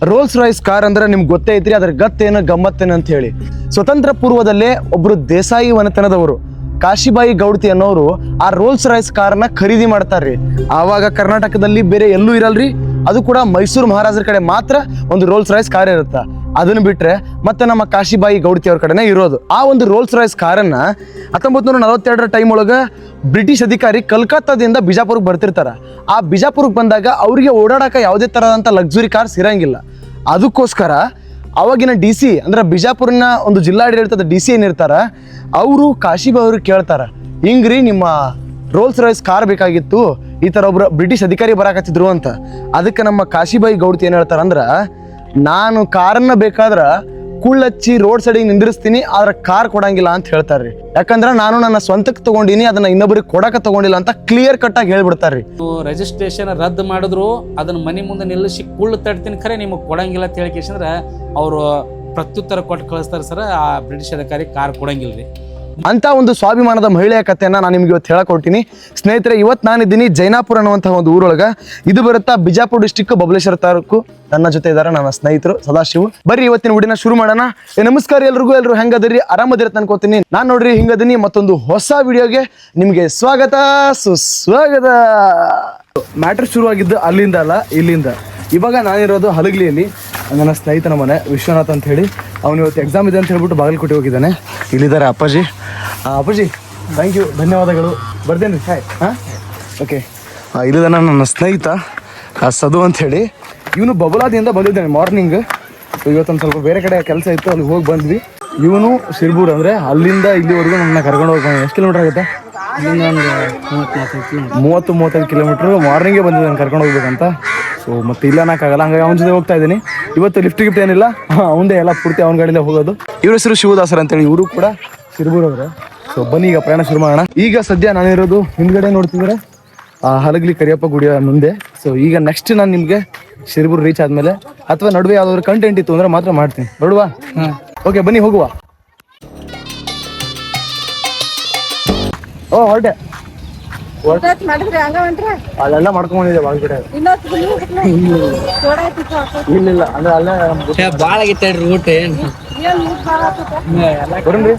Rolls Royce car ಅಂದ್ರೆ ನಿಮ್ಗೆ ಗೊತ್ತೇ ಐತ್ರಿ, ಅದ್ರ ಗತ್ತೇನು ಗಮ್ಮತ್ತೇನು ಅಂತ ಹೇಳಿ. ಸ್ವತಂತ್ರ ಪೂರ್ವದಲ್ಲೇ ಒಬ್ರು ದೇಸಾಯಿ ವನತನದವರು ಕಾಶಿಬಾಯಿ ಗೌಡತಿ ಅನ್ನೋರು ಆ ರೋಲ್ಸ್ ರಾಯ್ಸ್ ಕಾರ್ನ ಖರೀದಿ ಮಾಡ್ತಾರ್ರಿ. ಆವಾಗ ಕರ್ನಾಟಕದಲ್ಲಿ ಬೇರೆ ಎಲ್ಲೂ ಇರಲ್ರಿ, ಅದು ಕೂಡ ಮೈಸೂರು ಮಹಾರಾಜರ ಕಡೆ ಮಾತ್ರ ಒಂದು ರೋಲ್ಸ್ ರಾಯ್ಸ್ ಕಾರ್ ಇರುತ್ತ. ಅದನ್ನ ಬಿಟ್ರೆ ಮತ್ತೆ ನಮ್ಮ ಕಾಶಿಬಾಯಿ ಗೌಡತಿ ಅವ್ರ ಕಡೆನೇ ಇರೋದು. ಆ ಒಂದು ರೋಲ್ಸ್ ರಾಯ್ಸ್ ಕಾರನ್ನ 1942ರ ಟೈಮ್ ಒಳಗ ಬ್ರಿಟಿಷ್ ಅಧಿಕಾರಿ ಕಲ್ಕತ್ತಾದಿಂದ ಬಿಜಾಪುರಕ್ಕೆ ಬರ್ತಿರ್ತಾರ. ಆ ಬಿಜಾಪುರಕ್ಕೆ ಬಂದಾಗ ಅವ್ರಿಗೆ ಓಡಾಡಕ ಯಾವುದೇ ತರದಂತ ಲಕ್ಸುರಿ ಕಾರ್ಸ್ ಇರಂಗಿಲ್ಲ. ಅದಕ್ಕೋಸ್ಕರ ಅವಾಗಿನ ಡಿ ಸಿ ಅಂದ್ರೆ ಬಿಜಾಪುರಿನ ಒಂದು ಜಿಲ್ಲಾಡಳಿತದ ಡಿ ಸಿ ಏನಿರ್ತಾರ, ಅವರು ಕಾಶಿಬಾಯಿ ಅವ್ರಿಗೆ ಕೇಳ್ತಾರ, ಹಿಂಗ್ರಿ ನಿಮ್ಮ ರೋಲ್ಸ್ ರಾಯ್ಸ್ ಕಾರ್ ಬೇಕಾಗಿತ್ತು, ಈ ತರ ಒಬ್ರು ಬ್ರಿಟಿಷ್ ಅಧಿಕಾರಿ ಬರಾಕತ್ತಿದ್ರು ಅಂತ. ಅದಕ್ಕೆ ನಮ್ಮ ಕಾಶಿಬಾಯಿ ಗೌಡತಿ ಏನ್ ಹೇಳ್ತಾರ ಅಂದ್ರ, ನಾನು ಕಾರನ್ನ ಬೇಕಾದ್ರ ಕುಳ್ಳಚ್ಚಿ ರೋಡ್ ಸೈಡಿಗೆ ನಿಂದಿರಿಸ್ತೀನಿ, ಆದ್ರೆ ಕಾರ್ ಕೊಡಂಗಿಲ್ಲ ಅಂತ ಹೇಳ್ತಾರ್ರಿ. ಯಾಕಂದ್ರ ನಾನು ನನ್ನ ಸ್ವಂತಕ್ಕೆ ತಗೊಂಡಿನಿ, ಅದನ್ನ ಇನ್ನೊಬ್ಬರಿಗೆ ಕೊಡಕ ತಗೊಂಡಿಲ್ಲ ಅಂತ ಕ್ಲಿಯರ್ ಕಟ್ ಆಗಿ ಹೇಳ್ಬಿಡ್ತಾರ್ರಿ. ರಿಜಿಸ್ಟ್ರೇಷನ್ ರದ್ದು ಮಾಡಿದ್ರು ಅದನ್ನ ಮನೆ ಮುಂದೆ ನಿಲ್ಲಿಸಿ ಕುಳ್ಳು ತಡ್ತೀನಿ, ಖರೆ ನಿಮಗೆ ಕೊಡಂಗಿಲ್ಲ ಅಂತ ಹೇಳಿಕೇಶಂದ್ರ ಅವರು ಪ್ರತ್ಯುತ್ತರ ಕೊಟ್ಟು ಕಳಿಸ್ತಾರೆ ಸರ್. ಆ ಬ್ರಿಟಿಷ್ ಅಧಿಕಾರಿ ಕಾರ್ ಕೊಡಂಗಿಲ್ಲ ರೀ ಅಂತ ಒಂದು ಸ್ವಾಭಿಮಾನದ ಮಹಿಳೆಯ ಕಥೆಯನ್ನ ನಾನು ನಿಮ್ಗೆ ಇವತ್ತು ಹೇಳಕೊಡ್ತೀನಿ. ಸ್ನೇಹಿತರೆ, ಇವತ್ತು ನಾನಿದ್ದೀನಿ ಜೈನಾಪುರ ಅನ್ನುವಂತಹ ಒಂದು ಊರೊಳಗ. ಇದು ಬರುತ್ತಾ ಬಿಜಾಪುರ ಡಿಸ್ಟಿಕ್ ಬಬಲೇಶ್ವರ ತಾಲೂಕು. ನನ್ನ ಜೊತೆ ಇದ್ದಾರೆ ನನ್ನ ಸ್ನೇಹಿತರು ಸದಾಶಿವು. ಬರ್ರಿ ಇವತ್ತಿನ ವಿಡಿಯೋನ ಶುರು ಮಾಡೋಣ. ನಮಸ್ಕಾರ ಎಲ್ಲರೂ ಹೆಂಗದಿರಿ? ಆರಾಮದಿರತ್ತ ಅನ್ಕೋತೀನಿ. ನಾನು ನೋಡ್ರಿ ಹಿಂಗದೀನಿ. ಮತ್ತೊಂದು ಹೊಸ ವಿಡಿಯೋಗೆ ನಿಮ್ಗೆ ಸ್ವಾಗತ ಸುಸ್ವಾಗತ. ಮ್ಯಾಟ್ರ್ ಶುರುವಾಗಿದ್ದು ಅಲ್ಲಿಂದ ಅಲ್ಲ, ಇಲ್ಲಿಂದ. ಇವಾಗ ನಾನಿರೋದು ಹಲಗಲಿಯಲ್ಲಿ, ನನ್ನ ಸ್ನೇಹಿತನ ಮನೆ ವಿಶ್ವನಾಥ್ ಅಂತ ಹೇಳಿ. ಅವನು ಇವತ್ತು ಎಕ್ಸಾಮ್ ಇದೆ ಅಂತ ಹೇಳ್ಬಿಟ್ಟು ಬಾಗಲಕೋಟೆ ಹೋಗಿದ್ದಾನೆ. ಇಲ್ಲಿದ್ದಾರೆ ಅಪ್ಪಾಜಿ. ಅಪ್ಪಾಜಿ ಥ್ಯಾಂಕ್ ಯು, ಧನ್ಯವಾದಗಳು. ಬರ್ದೇನೆ ರೀ. ಹಾಯ್. ಹಾಂ, ಓಕೆ. ಇಲ್ಲಿದ್ದಾನೆ ನನ್ನ ಸ್ನೇಹಿತ ಸದು ಅಂತ ಹೇಳಿ. ಇವನು ಬಬಲಾದಿಯಿಂದ ಬಂದಿದ್ದಾನೆ ಮಾರ್ನಿಂಗ್. ಇವತ್ತೊಂದು ಸ್ವಲ್ಪ ಬೇರೆ ಕಡೆ ಕೆಲಸ ಇತ್ತು, ಅಲ್ಲಿ ಹೋಗಿ ಬಂದ್ವಿ. ಇವನು ಶಿರ್ಬೂರ್ ಅಂದರೆ ಅಲ್ಲಿಂದ ಇಲ್ಲಿವರೆಗೂ ನನ್ನ ಕರ್ಕೊಂಡು ಹೋಗಿ ಎಷ್ಟು ಕಿಲೋಮೀಟರ್ ಆಗುತ್ತೆ? 30-35 ಕಿಲೋಮೀಟ್ರ್ ಮಾರ್ನಿಂಗೇ ಬಂದಿದ್ದಾನೆ ಕರ್ಕೊಂಡು ಹೋಗ್ಬೇಕಂತ. ಸೊ ಮತ್ತೆ ಇಲ್ಲ ಅನ್ನೋಕ್ಕಾಗಲ್ಲ, ಹಂಗಾಗಿ ಅವನ ಜೊತೆ ಹೋಗ್ತಾ ಇದ್ದೀನಿ. ಇವತ್ತು ಲಿಫ್ಟ್ ಗಿಫ್ಟ್ ಏನಿಲ್ಲ, ಅವಂದೇ ಎಲ್ಲ ಪೂರ್ತಿ ಅವನ ಗಾಡಿಲೇ ಹೋಗೋದು. ಇವ್ರ ಹೆಸರು ಶಿವದಾಸರ್ ಅಂತೇಳಿ, ಇವರು ಕೂಡ ಶಿರ್ಬೂರ್ ಅವರೇ. ಸೊ ಬನ್ನಿ ಈಗ ಪ್ರಯಾಣ ಶುರು ಮಾಡೋಣ. ಈಗ ಸದ್ಯ ನಾನಿರೋದು ಹಿಂದ್ಗಡೆ ನೋಡ್ತಿದ್ರೆ ಹಲಗಲಿ ಕರಿಯಪ್ಪ ಗುಡಿಯ ಮುಂದೆ. ಸೊ ಈಗ ನೆಕ್ಸ್ಟ್ ನಾನು ನಿಮಗೆ ಶಿರ್ಬೂರ್ ರೀಚ್ ಆದ್ಮೇಲೆ ಅಥವಾ ನಡುವೆ ಯಾವ್ದಾದ್ರು ಕಂಟೆಂಟ್ ಇತ್ತು ಅಂದ್ರೆ ಮಾತ್ರ ಮಾಡ್ತೀನಿ. ನೋಡುವ? ಓಕೆ, ಬನ್ನಿ ಹೋಗುವ. ಓ ಹೊರಟೆ ಅಲ್ಲೆಲ್ಲ ಮಾಡ್ಕೊಂಡಿದ್ದೆ ಒಳಗಡೆ. ಇಲ್ಲ ಅಂದ್ರೆ ಅಲ್ಲೇ ಭಾಳ ಆಗೈತೆ ರೂಟ್. ಬರನ್ರಿ,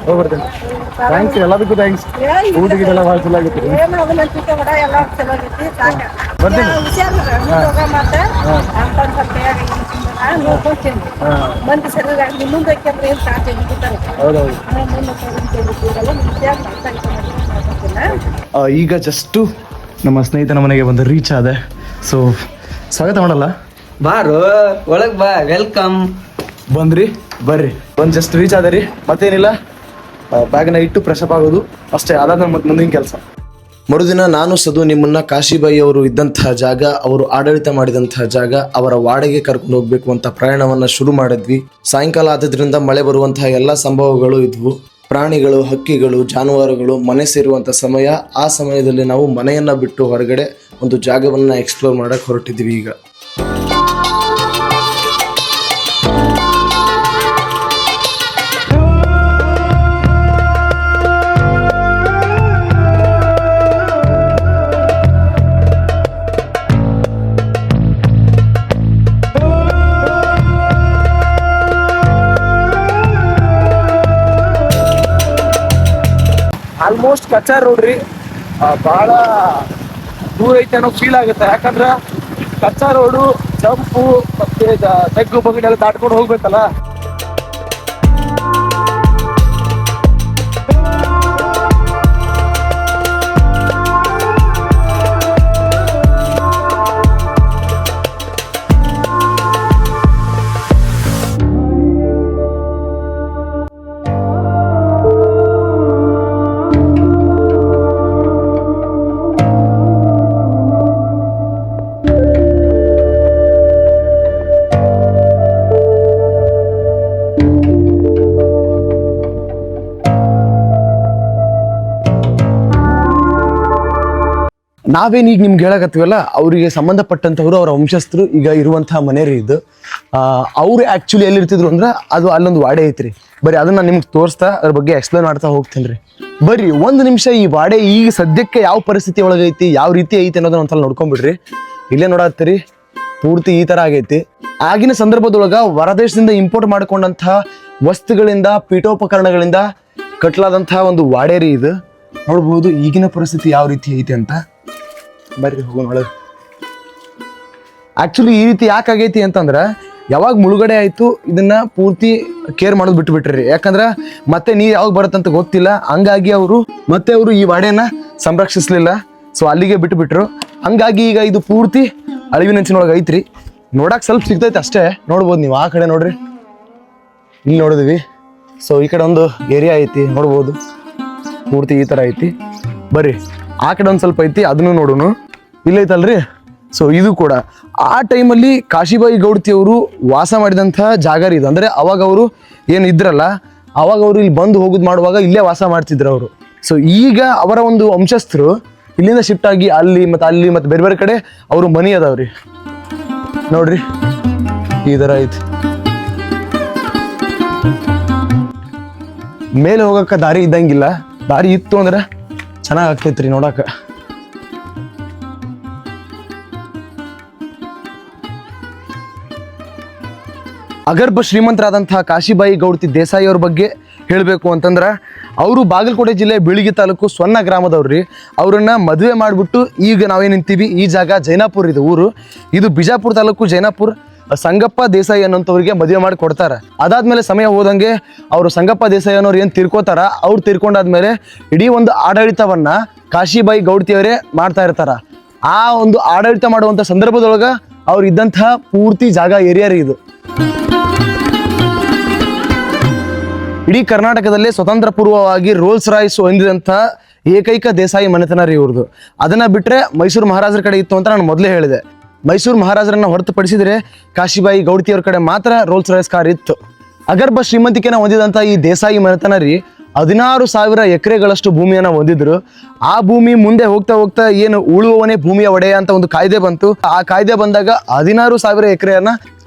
ಹೋಗಿ ಬರ್ತೇನೆ. ಥ್ಯಾಂಕ್ಸ್, ಎಲ್ಲದಕ್ಕೂ ಥ್ಯಾಂಕ್ಸ್. ಊಟಗಿದೆಲ್ಲ ಭಾಳ ಚಲೋ ಆಗಿತ್ತು. ಬರ್ತೀನಿ. ಹೌದೌದು. ಈಗ ಜಸ್ಟು ನಮ್ಮ ಸ್ನೇಹಿತನ ಮನೆಗೆ ಬಂದು ರೀಚ್ ಆದೆ. ಸೊ ಸ್ವಾಗತ ಮಾಡಲ್ಲ? ಬಾರು ಒಳಗ್ ಬಾ, ವೆಲ್ಕಮ್. ಬಂದ್ರಿ, ಬರ್ರಿ. ಒಂದು ಜಸ್ಟ್ ರೀಚ್ ಆದ ರೀ. ಮತ್ತೇನಿಲ್ಲ, ಬ್ಯಾಗ್ನ ಇಟ್ಟು ಫ್ರೆಶ್ ಅಪ್ ಆಗೋದು ಅಷ್ಟೇ. ಅದಾದ ಮತ್ತೆ ಮುಂದಿನ ಕೆಲಸ. ಮರುದಿನ ನಾನು ಸದು ನಿಮ್ಮನ್ನ ಕಾಶಿಬಾಯಿ ಅವರು ಇದ್ದಂತಹ ಜಾಗ, ಅವರು ಆಡಳಿತ ಮಾಡಿದಂತಹ ಜಾಗ, ಅವರ ವಾಡೆಗೆ ಕರ್ಕೊಂಡು ಹೋಗ್ಬೇಕು ಅಂತ ಪ್ರಯಾಣವನ್ನ ಶುರು ಮಾಡಿದ್ವಿ. ಸಾಯಂಕಾಲ ಆದ್ರಿಂದ ಮಳೆ ಬರುವಂತಹ ಎಲ್ಲ ಸಂಭವಗಳು ಇದ್ವು. ಪ್ರಾಣಿಗಳು, ಹಕ್ಕಿಗಳು, ಜಾನುವಾರುಗಳು ಮನೆ ಸೇರುವಂಥ ಸಮಯ. ಆ ಸಮಯದಲ್ಲಿ ನಾವು ಮನೆಯನ್ನ ಬಿಟ್ಟು ಹೊರಗಡೆ ಒಂದು ಜಾಗವನ್ನ ಎಕ್ಸ್ಪ್ಲೋರ್ ಮಾಡಕ್ಕೆ ಹೊರಟಿದ್ವಿ. ಈಗ ಆಲ್ಮೋಸ್ಟ್ ಕಚ್ಚಾ ರೋಡ್ ರೀ. ಭಾಳ ದೂರ ಐತೆ ಅನ್ನೋ ಫೀಲ್ ಆಗುತ್ತೆ. ಯಾಕಂದ್ರೆ ಕಚ್ಚಾ ರೋಡು, ಜಂಪು ಮತ್ತೆ ತೆಗ್ಗು ಬಗ್ಗೆಲ್ಲ ದಾಟ್ಕೊಂಡು ಹೋಗ್ಬೇಕಲ್ಲ. ನಾವೇನು ಈಗ ನಿಮ್ಗೆ ಹೇಳಕತ್ತೀವಲ್ಲ, ಅವರಿಗೆ ಸಂಬಂಧಪಟ್ಟಂಥವ್ರು, ಅವರ ವಂಶಸ್ಥರು ಈಗ ಇರುವಂತಹ ಮನೆ ರೀ ಇದು. ಅವ್ರು ಆ್ಯಕ್ಚುಲಿ ಎಲ್ಲಿರ್ತಿದ್ರು ಅಂದ್ರೆ ಅದು ಅಲ್ಲೊಂದು ವಾಡೆ ಐತ್ರಿ. ಬರೀ ಅದನ್ನ ನಿಮ್ಗೆ ತೋರಿಸ್ತಾ ಅದ್ರ ಬಗ್ಗೆ ಎಕ್ಸ್ಪ್ಲೇನ್ ಮಾಡ್ತಾ ಹೋಗ್ತೀನಿ ರೀ. ಬರ್ರಿ ಒಂದು ನಿಮಿಷ ಈ ವಾಡೆ ಈಗ ಸದ್ಯಕ್ಕೆ ಯಾವ ಪರಿಸ್ಥಿತಿ ಒಳಗೈತಿ, ಯಾವ ರೀತಿ ಐತಿ ಅನ್ನೋದನ್ನ ಒಂದ್ಸಲ ನೋಡ್ಕೊಂಡ್ಬಿಡ್ರಿ. ಇಲ್ಲೇ ನೋಡತ್ತೀರಿ, ಪೂರ್ತಿ ಈ ತರ ಆಗೈತಿ. ಆಗಿನ ಸಂದರ್ಭದೊಳಗ ಹೊರದೇಶದಿಂದ ಇಂಪೋರ್ಟ್ ಮಾಡ್ಕೊಂಡಂತಹ ವಸ್ತುಗಳಿಂದ ಪೀಠೋಪಕರಣಗಳಿಂದ ಕಟ್ಲಾದಂತಹ ಒಂದು ವಾಡೇರಿ ಇದು. ನೋಡ್ಬೋದು ಈಗಿನ ಪರಿಸ್ಥಿತಿ ಯಾವ ರೀತಿ ಐತಿ ಅಂತ. ಬರ್ರಿ ಹೋಗೋಣ ಒಳಗೆ. ಆಕ್ಚುಲಿ ಈ ರೀತಿ ಯಾಕೆ ಆಗೈತಿ ಅಂತಂದ್ರೆ ಯಾವಾಗ ಮುಳುಗಡೆ ಆಯ್ತು ಇದನ್ನ ಪೂರ್ತಿ ಕೇರ್ ಮಾಡೋದು ಬಿಟ್ಬಿಟ್ರಿ. ಯಾಕಂದ್ರೆ ಮತ್ತೆ ನೀರು ಯಾವಾಗ ಬರುತ್ತಂತ ಗೊತ್ತಿಲ್ಲ, ಹಂಗಾಗಿ ಅವರು ಈ ವಾಡೆನ ಸಂರಕ್ಷಿಸ್ಲಿಲ್ಲ. ಸೊ ಅಲ್ಲಿಗೆ ಬಿಟ್ಬಿಟ್ರು. ಹಂಗಾಗಿ ಈಗ ಇದು ಪೂರ್ತಿ ಅಳಿವಿನಂಚಿನೊಳಗೆ ಐತ್ರಿ. ನೋಡಕ್ ಸ್ವಲ್ಪ ಸಿಗ್ತೈತೆ ಅಷ್ಟೇ. ನೋಡ್ಬೋದು ನೀವು ಆ ಕಡೆ ನೋಡ್ರಿ, ಇಲ್ಲಿ ನೋಡಿದ್ವಿ. ಸೊ ಈ ಕಡೆ ಒಂದು ಏರಿಯಾ ಐತಿ ನೋಡ್ಬೋದು, ಪೂರ್ತಿ ಈ ತರ ಐತಿ. ಬರ್ರಿ ಆ ಕಡೆ ಒಂದು ಸ್ವಲ್ಪ ಐತಿ, ಅದನ್ನು ನೋಡೋಣ. ಇಲ್ಲೈತಲ್ರಿ. ಸೊ ಇದು ಕೂಡ ಆ ಟೈಮಲ್ಲಿ ಕಾಶಿಬಾಯಿ ಗೌಡತಿ ಅವರು ವಾಸ ಮಾಡಿದಂಥ ಜಾಗ ರೀ ಇದು. ಅಂದರೆ ಅವಾಗ ಅವರು ಏನು ಇದ್ರಲ್ಲ, ಅವಾಗ ಅವರು ಇಲ್ಲಿ ಬಂದು ಹೋಗುದು ಮಾಡುವಾಗ ಇಲ್ಲೇ ವಾಸ ಮಾಡ್ತಿದ್ರು ಅವರು. ಸೊ ಈಗ ಅವರ ಒಂದು ವಂಶಸ್ಥರು ಇಲ್ಲಿಂದ ಶಿಫ್ಟ್ ಆಗಿ ಅಲ್ಲಿ ಮತ್ತು ಬೇರೆ ಬೇರೆ ಕಡೆ ಅವರು ಮನಿ ಅದಾವ್ರಿ. ನೋಡ್ರಿ ಈ ಥರ ಐತಿ. ಮೇಲೆ ಹೋಗಕ್ಕೆ ದಾರಿ ಇದ್ದಂಗಿಲ್ಲ, ದಾರಿ ಇತ್ತು ಅಂದ್ರೆ ಚೆನ್ನಾಗಿ ಆಗ್ತೈತ್ರಿ ನೋಡಕ್ಕೆ. ಅಗರ್ಭ ಶ್ರೀಮಂತರಾದಂತಹ ಕಾಶಿಬಾಯಿ ಗೌಡತಿ ದೇಸಾಯಿ ಅವ್ರ ಬಗ್ಗೆ ಹೇಳಬೇಕು ಅಂತಂದ್ರೆ ಅವರು ಬಾಗಲಕೋಟೆ ಜಿಲ್ಲೆ ಬೀಳಿಗಿ ತಾಲೂಕು ಸೊನ್ನ ಗ್ರಾಮದವ್ರಿ. ಅವ್ರನ್ನ ಮದುವೆ ಮಾಡಿಬಿಟ್ಟು ಈಗ ನಾವೇನು ನಿಂತೀವಿ ಈ ಜಾಗ ಜೈನಾಪುರ ಇದು ಊರು. ಇದು ಬಿಜಾಪುರ ತಾಲೂಕು ಜೈನಾಪುರ. ಸಂಗಪ್ಪ ದೇಸಾಯಿ ಅನ್ನೋಂಥವ್ರಿಗೆ ಮದುವೆ ಮಾಡಿ ಕೊಡ್ತಾರೆ. ಅದಾದ್ಮೇಲೆ ಸಮಯ ಹೋದಂಗೆ ಅವರು ಸಂಗಪ್ಪ ದೇಸಾಯಿ ಅನ್ನೋರು ಏನು ತೀರ್ಕೋತಾರ, ಅವ್ರು ತೀರ್ಕೊಂಡಾದ್ಮೇಲೆ ಇಡೀ ಒಂದು ಆಡಳಿತವನ್ನ ಕಾಶಿಬಾಯಿ ಗೌಡತಿಯವರೇ ಮಾಡ್ತಾ ಇರ್ತಾರ. ಆ ಒಂದು ಆಡಳಿತ ಮಾಡುವಂಥ ಸಂದರ್ಭದೊಳಗೆ ಅವ್ರು ಇದ್ದಂತಹ ಪೂರ್ತಿ ಜಾಗ ಏರಿಯಾ ರೀ ಇದು. ಇಡೀ ಕರ್ನಾಟಕದಲ್ಲೇ ಸ್ವತಂತ್ರ ಪೂರ್ವವಾಗಿ ರೋಲ್ಸ್ ರಾಯ್ಸ್ ಹೊಂದಿದಂಥ ಏಕೈಕ ದೇಸಾಯಿ ಮನೆತನ ರೀ ಇವ್ರದ್ದು. ಅದನ್ನ ಬಿಟ್ಟರೆ ಮೈಸೂರು ಮಹಾರಾಜರ ಕಡೆ ಇತ್ತು ಅಂತ ನಾನು ಮೊದಲೇ ಹೇಳಿದೆ. ಮೈಸೂರು ಮಹಾರಾಜರನ್ನ ಹೊರತುಪಡಿಸಿದರೆ ಕಾಶಿಬಾಯಿ ಗೌಡತಿಯವ್ರ ಕಡೆ ಮಾತ್ರ ರೋಲ್ಸ್ ರಾಯ್ಸ್ ಕಾರ್ ಇತ್ತು. ಅಗರ್ಭ ಶ್ರೀಮಂತಿಕೆನ ಹೊಂದಿದಂಥ ಈ ದೇಸಾಯಿ ಮನೆತನ ರೀ 16,000 ಎಕರೆಗಳಷ್ಟು ಭೂಮಿಯನ್ನು ಹೊಂದಿದ್ರು. ಆ ಭೂಮಿ ಮುಂದೆ ಹೋಗ್ತಾ ಹೋಗ್ತಾ ಏನು ಉಳುವವನೇ ಭೂಮಿಯ ಒಡೆಯ ಅಂತ ಒಂದು ಕಾಯ್ದೆ ಬಂತು. ಆ ಕಾಯ್ದೆ ಬಂದಾಗ 16,000 ಎಕರೆಯನ್ನ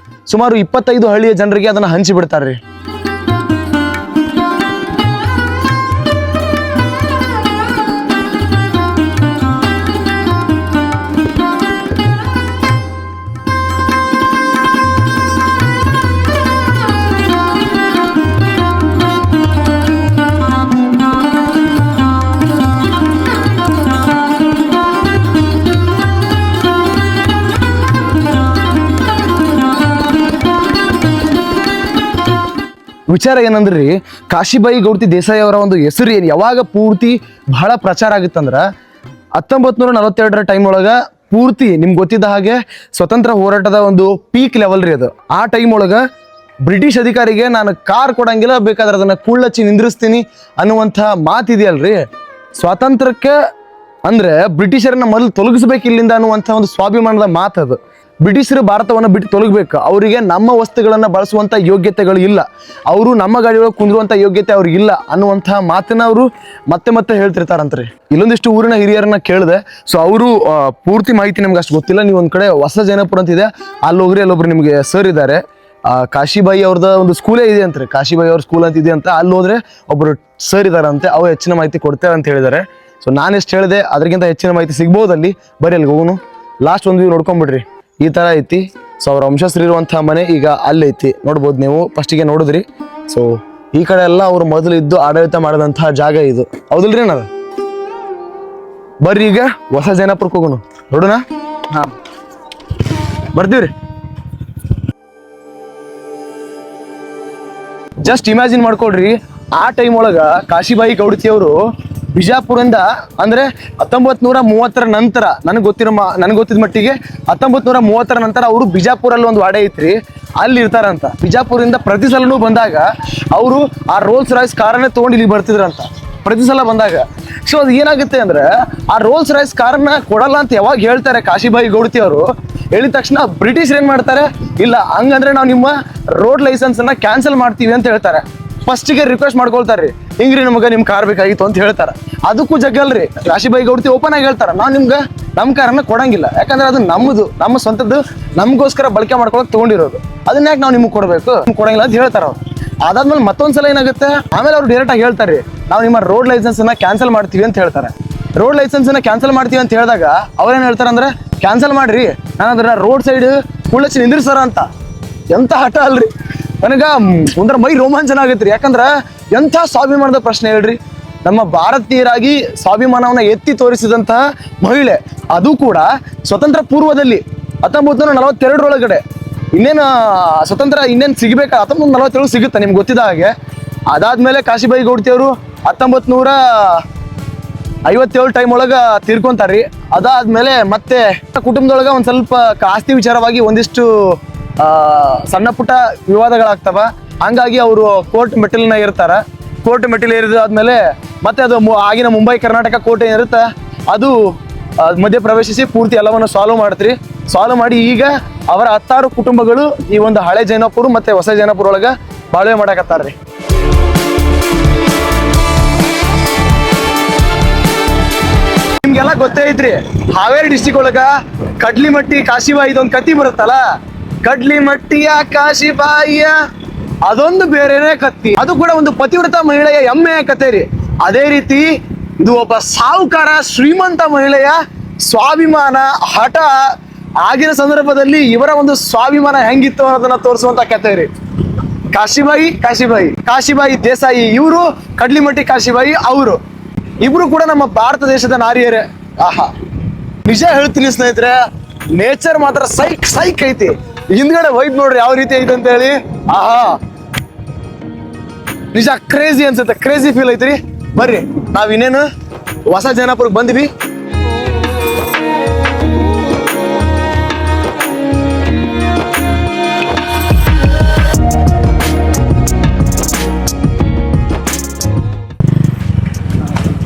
ಸುಮಾರು 25 ಹಳ್ಳಿಯ ಜನರಿಗೆ ಅದನ್ನ ಹಂಚಿ ಬಿಡ್ತಾರ್ರಿ. ವಿಚಾರ ಏನಂದ್ರಿ, ಕಾಶಿಬಾಯಿ ಗೌಡತಿ ದೇಸಾಯಿ ಅವರ ಒಂದು ಹೆಸರು ಏನು ಯಾವಾಗ ಪೂರ್ತಿ ಬಹಳ ಪ್ರಚಾರ ಆಗುತ್ತಂದ್ರೆ 1942 ಟೈಮ್ ಒಳಗೆ ಪೂರ್ತಿ ನಿಮ್ಗೆ ಗೊತ್ತಿದ್ದ ಹಾಗೆ ಸ್ವತಂತ್ರ ಹೋರಾಟದ ಒಂದು ಪೀಕ್ ಲೆವೆಲ್ ರೀ ಅದು. ಆ ಟೈಮ್ ಒಳಗೆ ಬ್ರಿಟಿಷ್ ಅಧಿಕಾರಿಗೆ ನಾನು ಕಾರ್ ಕೊಡಂಗಿಲ್ಲ, ಬೇಕಾದ್ರೆ ಅದನ್ನ ಕುಳ್ಳಚ್ಚಿ ನಿಂದ್ರಿಸ್ತೀನಿ ಅನ್ನುವಂಥ ಮಾತಿದೆಯಲ್ರಿ. ಸ್ವಾತಂತ್ರ್ಯಕ್ಕೆ ಅಂದ್ರೆ ಬ್ರಿಟಿಷರನ್ನ ಮೊದಲು ತೊಲಗಿಸ್ಬೇಕು ಇಲ್ಲಿಂದ ಅನ್ನುವಂಥ ಒಂದು ಸ್ವಾಭಿಮಾನದ ಮಾತದು. ಬ್ರಿಟಿಷರು ಭಾರತವನ್ನು ಬಿಟ್ಟು ತೊಲಗಬೇಕು, ಅವರಿಗೆ ನಮ್ಮ ವಸ್ತುಗಳನ್ನು ಬಳಸುವಂಥ ಯೋಗ್ಯತೆಗಳು ಇಲ್ಲ, ಅವರು ನಮ್ಮ ಗಾಡಿಯೊಳಗೆ ಕುಂದ್ರುವಂಥ ಯೋಗ್ಯತೆ ಅವ್ರಿಗೆ ಇಲ್ಲ ಅನ್ನುವಂಥ ಮಾತನ್ನ ಅವರು ಮತ್ತೆ ಮತ್ತೆ ಹೇಳ್ತಿರ್ತಾರಂತ್ರಿ. ಇಲ್ಲೊಂದಿಷ್ಟು ಊರಿನ ಹಿರಿಯರನ್ನ ಕೇಳಿದೆ. ಸೊ ಅವರು ಪೂರ್ತಿ ಮಾಹಿತಿ ನಮ್ಗೆ ಅಷ್ಟು ಗೊತ್ತಿಲ್ಲ. ನೀವು ಒಂದು ಕಡೆ ಹೊಸ ಜೈನಪುರ ಅಂತಿದೆ, ಅಲ್ಲಿ ಹೋಗ್ರಿ, ಅಲ್ಲೊಬ್ರು ನಿಮಗೆ ಸರ್ ಇದ್ದಾರೆ. ಕಾಶಿಬಾಯಿ ಅವ್ರದ ಒಂದು ಸ್ಕೂಲೇ ಇದೆ ಅಂತ್ರಿ, ಕಾಶಿಬಾಯಿ ಅವ್ರ ಸ್ಕೂಲ್ ಅಂತ ಇದೆ ಅಂತ. ಅಲ್ಲಿ ಹೋದ್ರೆ ಒಬ್ರು ಸರ್ ಇದಾರಂತೆ, ಅವ್ರು ಹೆಚ್ಚಿನ ಮಾಹಿತಿ ಕೊಡ್ತೇವೆ ಅಂತ ಹೇಳಿದ್ದಾರೆ. ಸೊ ನಾನು ಎಷ್ಟು ಹೇಳಿದೆ ಅದಕ್ಕಿಂತ ಹೆಚ್ಚಿನ ಮಾಹಿತಿ ಸಿಗ್ಬೋದು ಅಲ್ಲಿ. ಬರೀ ಅಲ್ಲಿ ಹೋಗೋನು. ಲಾಸ್ಟ್ ಒಂದು ವ್ಯೂ ನೋಡ್ಕೊಂಡ್ಬಿಡ್ರಿ. ಈ ಥರ ಐತಿ. ಸೊ ಅವ್ರ ವಂಶಸ್ಥರು ಇರುವಂಥ ಮನೆ ಈಗ ಅಲ್ಲೈತಿ, ನೋಡ್ಬೋದು ನೀವು. ಫಸ್ಟಿಗೆ ನೋಡಿದ್ರಿ. ಸೊ ಈ ಕಡೆ ಎಲ್ಲ ಅವ್ರು ಮೊದಲು ಇದ್ದು ಆಡಳಿತ ಮಾಡಿದಂತಹ ಜಾಗ ಇದು, ಹೌದಿಲ್ರಿ ಅಣ್ಣ? ಬರ್ರಿ ಈಗ ಹೊಸ ಜೈನಾಪುರಕ್ಕೆ ಹೋಗೋಣ, ನೋಡೋಣ. ಹಾಂ ಬರ್ತೀವ್ರಿ. ಜಸ್ಟ್ ಇಮ್ಯಾಜಿನ್ ಮಾಡ್ಕೊಳ್ರಿ, ಆ ಟೈಮ್ ಒಳಗ ಕಾಶಿಬಾಯಿ ಗೌಡತಿಯವರು ಬಿಜಾಪುರದಿಂದ ಅಂದ್ರೆ 1930 ನಂತರ ನನಗೆ ಗೊತ್ತಿದ್ದ ಮಟ್ಟಿಗೆ 1930 ನಂತರ ಅವರು ಬಿಜಾಪುರಲ್ಲಿ ಒಂದು ವಾಡೆ ಐತ್ರಿ, ಅಲ್ಲಿ ಇರ್ತಾರಂತ. ಬಿಜಾಪುರದಿಂದ ಪ್ರತಿ ಸಲನೂ ಬಂದಾಗ ಅವರು ಆ ರೋಲ್ಸ್ ರಾಯ್ಸ್ ಕಾರನ್ನೇ ತೊಗೊಂಡು ಇಲ್ಲಿ ಬರ್ತಿದ್ರಂತ ಪ್ರತಿ ಸಲ ಬಂದಾಗ. ಸೊ ಅದು ಏನಾಗುತ್ತೆ ಅಂದ್ರೆ ಆ ರೋಲ್ಸ್ ರಾಯ್ಸ್ ಕಾರನ್ನ ಕೊಡಲ್ಲ ಅಂತ ಯಾವಾಗ ಹೇಳ್ತಾರೆ ಕಾಶಿಬಾಯಿ ಗೌಡತಿ ಅವರು, ಹೇಳಿದ ತಕ್ಷಣ ಬ್ರಿಟಿಷ್ ಏನ್ ಮಾಡ್ತಾರೆ, ಇಲ್ಲ ಹಂಗಂದ್ರೆ ನಾವು ನಿಮ್ಮ ರೋಡ್ ಲೈಸೆನ್ಸ್ ಅನ್ನ ಕ್ಯಾನ್ಸಲ್ ಮಾಡ್ತೀವಿ ಅಂತ ಹೇಳ್ತಾರೆ. ಫಸ್ಟಿಗೆ ರಿಕ್ವೆಸ್ಟ್ ಮಾಡ್ಕೊಳ್ತಾರ್ರಿ, ಹಿಂಗ್ರಿ ನಮಗೆ ನಿಮ್ ಕಾರ್ ಬೇಕಾಗಿತ್ತು ಅಂತ ಹೇಳ್ತಾರ. ಅದಕ್ಕೂ ಜಗ್ಗಲ್ರಿ, ಕಾಶಿಬಾಯಿ ಗೌಡತಿ ಓಪನ್ ಆಗಿ ಹೇಳ್ತಾರ, ನಾವು ನಿಮ್ಗೆ ನಮ್ಮ ಕಾರನ್ನ ಕೊಡಂಗಿಲ್ಲ, ಯಾಕಂದ್ರೆ ಅದು ನಮ್ಮದು, ನಮ್ಮ ಸ್ವಂತದ್ದು, ನಮಗೋಸ್ಕರ ಬಳಕೆ ಮಾಡ್ಕೊಳಕ್ ತಗೊಂಡಿರೋದು, ಅದನ್ನ ಯಾಕೆ ನಾವು ನಿಮ್ಗೆ ಕೊಡಬೇಕು, ಕೊಡಂಗಿಲ್ಲ ಅಂತ ಹೇಳ್ತಾರ ಅವ್ರು. ಅದಾದ್ಮೇಲೆ ಮತ್ತೊಂದ್ಸಲ ಏನಾಗುತ್ತೆ, ಆಮೇಲೆ ಅವ್ರು ಡೈರೆಕ್ಟ್ ಆಗಿ ಹೇಳ್ತಾರೆ, ನಾವು ನಿಮ್ಮ ರೋಡ್ ಲೈಸೆನ್ಸ್ ಅನ್ನ ಕ್ಯಾನ್ಸಲ್ ಮಾಡ್ತೀವಿ ಅಂತ ಹೇಳ್ತಾರೆ. ರೋಡ್ ಲೈಸೆನ್ಸ್ ಅನ್ನ ಕ್ಯಾನ್ಸಲ್ ಮಾಡ್ತೀವಿ ಅಂತ ಹೇಳಿದಾಗ ಅವ್ರೇನ್ ಹೇಳ್ತಾರೆ ಅಂದ್ರೆ, ಕ್ಯಾನ್ಸಲ್ ಮಾಡ್ರಿ, ನಾನು ಅದನ್ನ ರೋಡ್ ಸೈಡ್ ಕುಳ್ಳಚ್ಚಿ ನಿಂದ್ರಿಸಾರ ಅಂತ. ಎಂತ ಹಠ ಅಲ್ರಿ, ನನಗ ಒಂಥರ ಮೈ ರೋಮಾಂಚನ ಆಗೈತ್ರಿ. ಯಾಕಂದ್ರ ಎಂಥ ಸ್ವಾಭಿಮಾನದ ಪ್ರಶ್ನೆ ಹೇಳ್ರಿ. ನಮ್ಮ ಭಾರತೀಯರಾಗಿ ಸ್ವಾಭಿಮಾನವನ್ನ ಎತ್ತಿ ತೋರಿಸಿದಂತಹ ಮಹಿಳೆ, ಅದು ಕೂಡ ಸ್ವತಂತ್ರ ಪೂರ್ವದಲ್ಲಿ 1942 ಇನ್ನೇನು ಸ್ವತಂತ್ರ ಇನ್ನೇನು ಸಿಗಬೇಕಾ 1947 ಸಿಗುತ್ತೆ ನಿಮ್ಗೆ ಗೊತ್ತಿದ್ದ ಹಾಗೆ. ಅದಾದ್ಮೇಲೆ ಕಾಶಿಬಾಯಿ ಗೌಡ್ತಿ ಅವರು 1957 ಟೈಮ್ ಒಳಗ ತೀರ್ಕೊಂತಾರ್ರಿ. ಅದಾದ್ಮೇಲೆ ಮತ್ತೆ ಕುಟುಂಬದೊಳಗ ಒಂದ್ ಸ್ವಲ್ಪ ಆಸ್ತಿ ವಿಚಾರವಾಗಿ ಒಂದಿಷ್ಟು ಸಣ್ಣ ಪುಟ್ಟ ವಿವಾದಗಳಾಗ್ತವ. ಹಂಗಾಗಿ ಅವರು ಕೋರ್ಟ್ ಮೆಟ್ಟಿಲಿನ ಇರ್ತಾರ. ಕೋರ್ಟ್ ಮೆಟ್ಟಿಲು ಏರಿದಾದ್ಮೇಲೆ ಮತ್ತೆ ಅದು ಆಗಿನ ಮುಂಬೈ ಕರ್ನಾಟಕ ಕೋರ್ಟ್ ಏನಿರುತ್ತೆ ಅದು ಮಧ್ಯ ಪ್ರವೇಶಿಸಿ ಪೂರ್ತಿ ಎಲ್ಲವನ್ನು ಸಾಲ್ವ್ ಮಾಡಿ ಈಗ ಅವರ 16 ಕುಟುಂಬಗಳು ಈ ಒಂದು ಹಳೆ ಜೈನಾಪುರ ಮತ್ತೆ ಹೊಸ ಜೈನಾಪುರ ಒಳಗ ಬಾಳ್ವೆ ಮಾಡಕತ್ತಾರ್ರಿ. ನಿಮ್ಗೆಲ್ಲ ಗೊತ್ತೇ ಐತ್ರಿ, ಹಾವೇರಿ ಡಿಸ್ಟಿಕ್ ಒಳಗ ಕಡ್ಲಿಮಟ್ಟಿ ಕಾಶಿಬಾಯಿ ಇದೊಂದು ಕತಿ ಬರುತ್ತಲ್ಲ, ಕಡ್ಲಿಮಟ್ಟಿಯ ಕಾಶಿಬಾಯಿಯ ಅದೊಂದು ಬೇರೆನೇ ಕತ್ತಿ. ಅದು ಕೂಡ ಒಂದು ಪತಿವ್ರತ ಮಹಿಳೆಯ ಹೆಮ್ಮೆಯ ಕತೆ ರೀ. ಅದೇ ರೀತಿ ಇದು ಒಬ್ಬ ಸಾಹುಕಾರ ಶ್ರೀಮಂತ ಮಹಿಳೆಯ ಸ್ವಾಭಿಮಾನ, ಹಠ, ಆಗಿನ ಸಂದರ್ಭದಲ್ಲಿ ಇವರ ಒಂದು ಸ್ವಾಭಿಮಾನ ಹೆಂಗಿತ್ತು ಅನ್ನೋದನ್ನ ತೋರಿಸುವಂತ ಕತೆ ರೀ. ಕಾಶಿಬಾಯಿ ದೇಸಾಯಿ ಇವರು, ಕಡ್ಲಿಮಟ್ಟಿ ಕಾಶಿಬಾಯಿ ಅವರು ಇಬ್ರು ಕೂಡ ನಮ್ಮ ಭಾರತ ದೇಶದ ನಾರಿಯರೇ. ಆಹಾ, ನಿಜ ಹೇಳ್ತೀನಿ ಸ್ನೇಹಿತರೆ, ನೇಚರ್ ಮಾತ್ರ ಸೈಕ್ ಐತಿ. ಹಿಂದ್ಗಡೆ ವೈಬ್ ನೋಡ್ರಿ ಯಾವ ರೀತಿ ಐತೆ ಅಂತ ಹೇಳಿ. ಆಹಾ, ನಿಜ ಕ್ರೇಜಿ ಅನ್ಸುತ್ತೆ, ಕ್ರೇಜಿ ಫೀಲ್ ಐತ್ರಿ. ಬರ್ರಿ ನಾವ್ ಇನ್ನೇನು ಹೊಸ ಜೈನಾಪುರಕ್ಕೆ ಬಂದ್ವಿ.